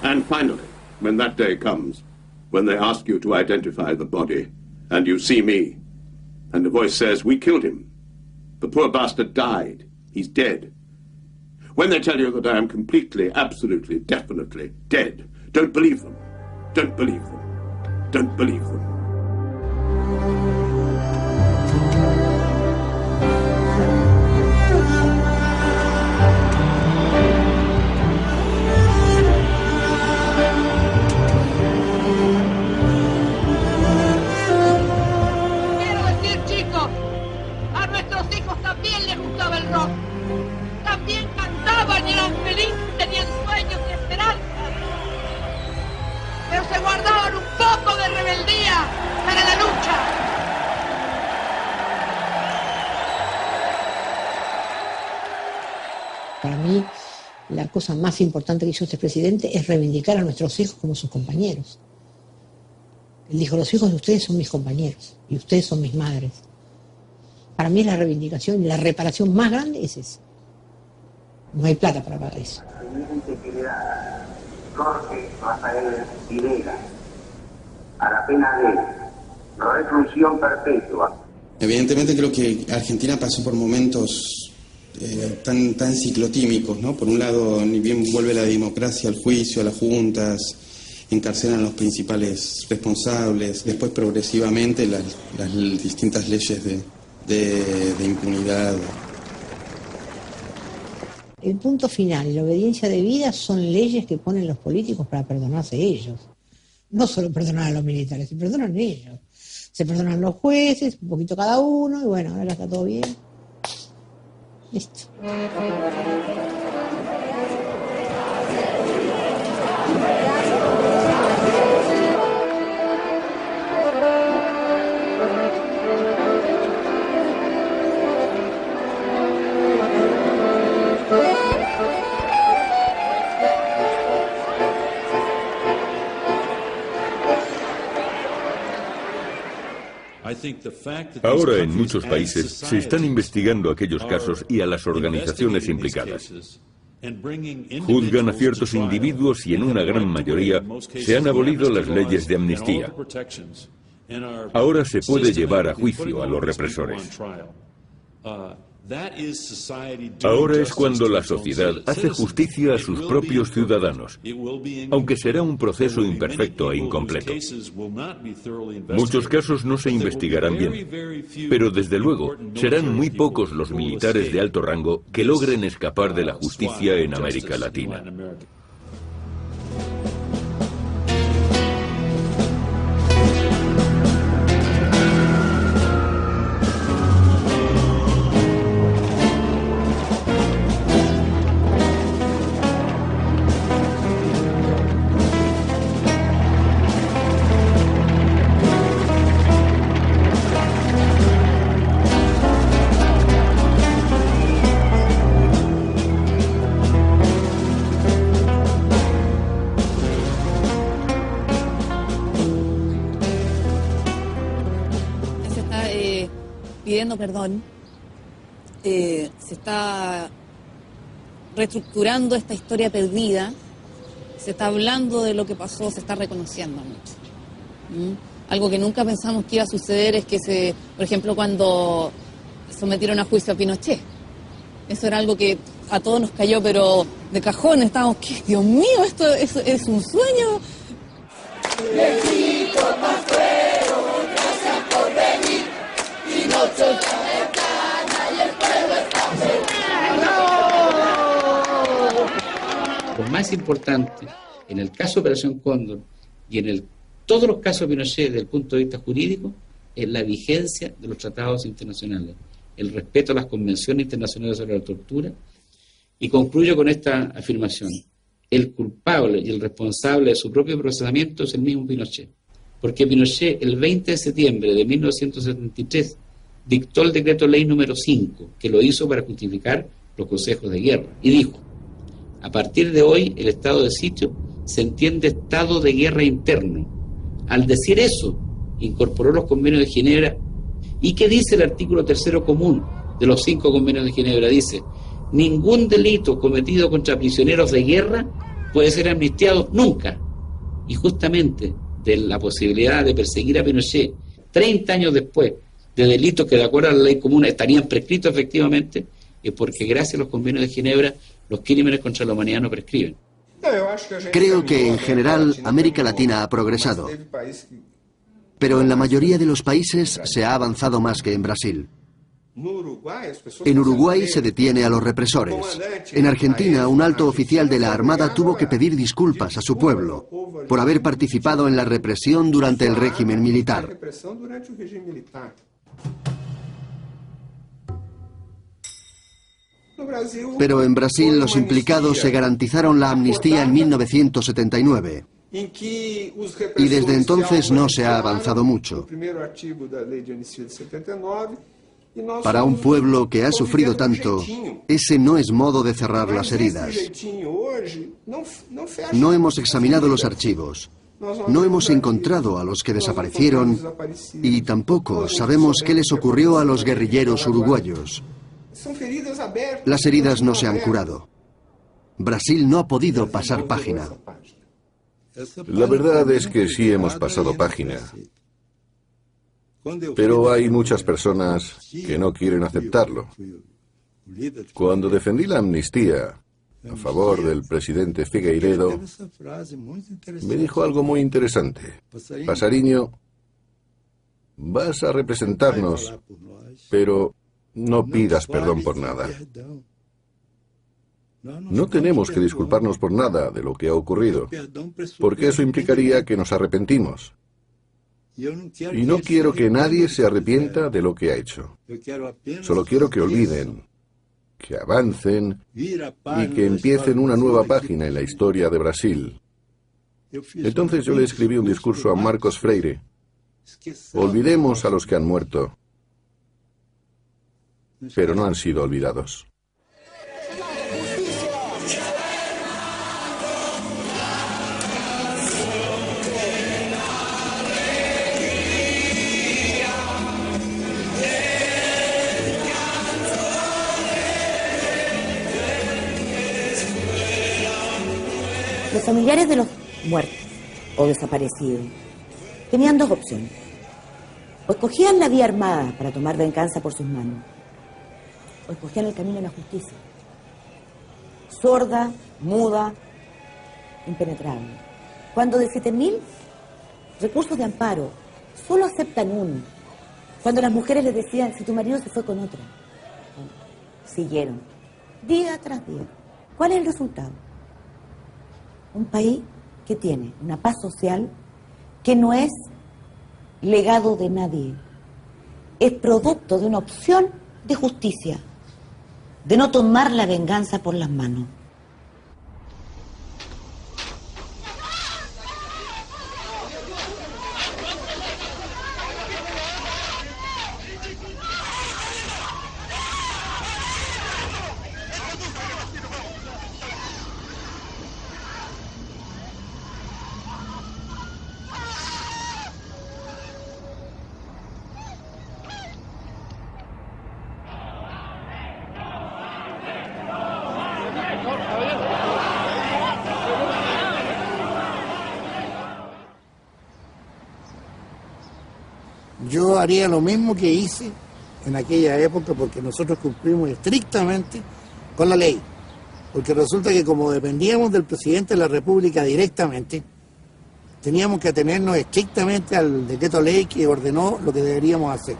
Speaker 13: And finally, when that day comes, when they ask you to identify the body, and you see me, and the voice says, we killed him. The poor bastard died. He's dead. When they tell you that I am completely, absolutely, definitely dead, don't believe them. Don't believe them. Don't believe them.
Speaker 14: Para mí, la cosa más importante que hizo este presidente es reivindicar a nuestros hijos como sus compañeros. Él dijo, los hijos de ustedes son mis compañeros y ustedes son mis madres. Para mí la reivindicación y la reparación más grande es esa. No hay plata para pagar eso.
Speaker 15: Jorge Rafael Videla, a la pena de reclusión perpetua.
Speaker 16: Evidentemente creo que Argentina pasó por momentos tan ciclotímicos, ¿no? Por un lado, ni bien vuelve la democracia al juicio, a las juntas, encarcelan a los principales responsables, después progresivamente las distintas leyes de impunidad.
Speaker 14: El punto final y la obediencia debida son leyes que ponen los políticos para perdonarse ellos. No solo perdonar a los militares, se perdonan ellos. Se perdonan los jueces, un poquito cada uno, y bueno, ahora está todo bien. Listo.
Speaker 12: Ahora en muchos países se están investigando aquellos casos y a las organizaciones implicadas. Juzgan a ciertos individuos y en una gran mayoría se han abolido las leyes de amnistía. Ahora se puede llevar a juicio a los represores. Ahora es cuando la sociedad hace justicia a sus propios ciudadanos, aunque será un proceso imperfecto e incompleto. Muchos casos no se investigarán bien, pero desde luego serán muy pocos los militares de alto rango que logren escapar de la justicia en América Latina.
Speaker 10: Pidiendo perdón, se está reestructurando esta historia perdida, se está hablando de lo que pasó, se está reconociendo mucho. Algo que nunca pensamos que iba a suceder es que por ejemplo, cuando sometieron a juicio a Pinochet, eso era algo que a todos nos cayó, pero de cajón estábamos, ¿qué? Dios mío, esto es un sueño.
Speaker 4: Bendito Pascuero, gracias por venir. Pinochet está cercana y el pueblo está cercano.
Speaker 9: Lo más importante en el caso de Operación Cóndor y en todos los casos de Pinochet desde el punto de vista jurídico es la vigencia de los tratados internacionales, el respeto a las convenciones internacionales sobre la tortura. Y concluyo con esta afirmación: el culpable y el responsable de su propio procesamiento es el mismo Pinochet, porque Pinochet el 20 de septiembre de 1973 dictó el decreto ley número 5, que lo hizo para justificar los consejos de guerra, y dijo: a partir de hoy el estado de sitio se entiende estado de guerra interno. Al decir eso, incorporó los convenios de Ginebra. ¿Y qué dice el artículo 3º común de los 5 convenios de Ginebra? Dice: ningún delito cometido contra prisioneros de guerra puede ser amnistiado nunca. Y justamente de la posibilidad de perseguir a Pinochet 30 años después de delitos que de acuerdo a la ley común estarían prescritos efectivamente, es porque gracias a los convenios de Ginebra los crímenes contra la humanidad no prescriben.
Speaker 2: Creo que en general América Latina ha progresado, pero en la mayoría de los países se ha avanzado más que en Brasil. En Uruguay se detiene a los represores. En Argentina, un alto oficial de la Armada tuvo que pedir disculpas a su pueblo por haber participado en la represión durante el régimen militar. Pero en Brasil los implicados se garantizaron la amnistía en 1979. Y desde entonces no se ha avanzado mucho. Para un pueblo que ha sufrido tanto, ese no es modo de cerrar las heridas. No hemos examinado los archivos, no hemos encontrado a los que desaparecieron y tampoco sabemos qué les ocurrió a los guerrilleros uruguayos. Las heridas no se han curado. Brasil no ha podido pasar página.
Speaker 17: La verdad es que sí hemos pasado página. Pero hay muchas personas que no quieren aceptarlo. Cuando defendí la amnistía a favor del presidente Figueiredo, me dijo algo muy interesante. Pasariño, vas a representarnos, pero no pidas perdón por nada. No tenemos que disculparnos por nada de lo que ha ocurrido, porque eso implicaría que nos arrepentimos. Y no quiero que nadie se arrepienta de lo que ha hecho. Solo quiero que olviden, que avancen y que empiecen una nueva página en la historia de Brasil. Entonces yo le escribí un discurso a Marcos Freire. Olvidemos a los que han muerto, pero no han sido olvidados.
Speaker 3: Los familiares de los muertos o desaparecidos tenían dos opciones. O escogían la vía armada para tomar venganza por sus manos, o escogían el camino de la justicia. Sorda, muda, impenetrable. Cuando de 7.000 recursos de amparo solo aceptan uno, cuando las mujeres les decían, si tu marido se fue con otra, siguieron, día tras día. ¿Cuál es el resultado? Un país que tiene una paz social que no es legado de nadie, es producto de una opción de justicia, de no tomar la venganza por las manos.
Speaker 6: Yo haría lo mismo que hice en aquella época, porque nosotros cumplimos estrictamente con la ley. Porque resulta que como dependíamos del presidente de la República directamente, teníamos que atenernos estrictamente al decreto ley que ordenó lo que deberíamos hacer.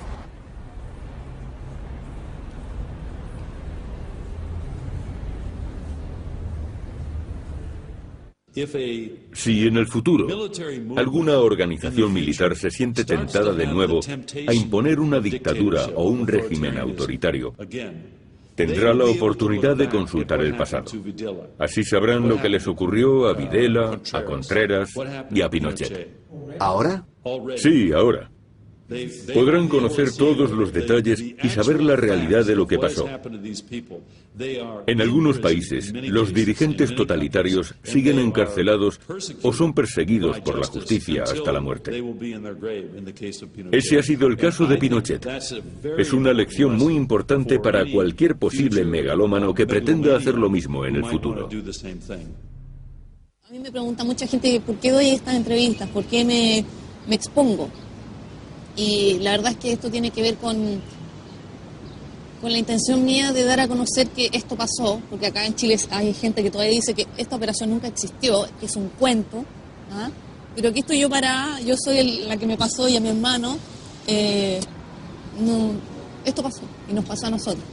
Speaker 12: Si en el futuro alguna organización militar se siente tentada de nuevo a imponer una dictadura o un régimen autoritario, tendrá la oportunidad de consultar el pasado. Así sabrán lo que les ocurrió a Videla, a Contreras y a Pinochet.
Speaker 2: ¿Ahora?
Speaker 12: Sí, ahora. Podrán conocer todos los detalles y saber la realidad de lo que pasó. En algunos países, los dirigentes totalitarios siguen encarcelados o son perseguidos por la justicia hasta la muerte. Ese ha sido el caso de Pinochet. Es una lección muy importante para cualquier posible megalómano que pretenda hacer lo mismo en el futuro.
Speaker 10: A mí me pregunta mucha gente por qué doy estas entrevistas, por qué me expongo. Y la verdad es que esto tiene que ver con la intención mía de dar a conocer que esto pasó, porque acá en Chile hay gente que todavía dice que esta operación nunca existió, que es un cuento, ¿ah? Pero aquí estoy yo soy la que me pasó y a mi hermano, esto pasó y nos pasó a nosotros.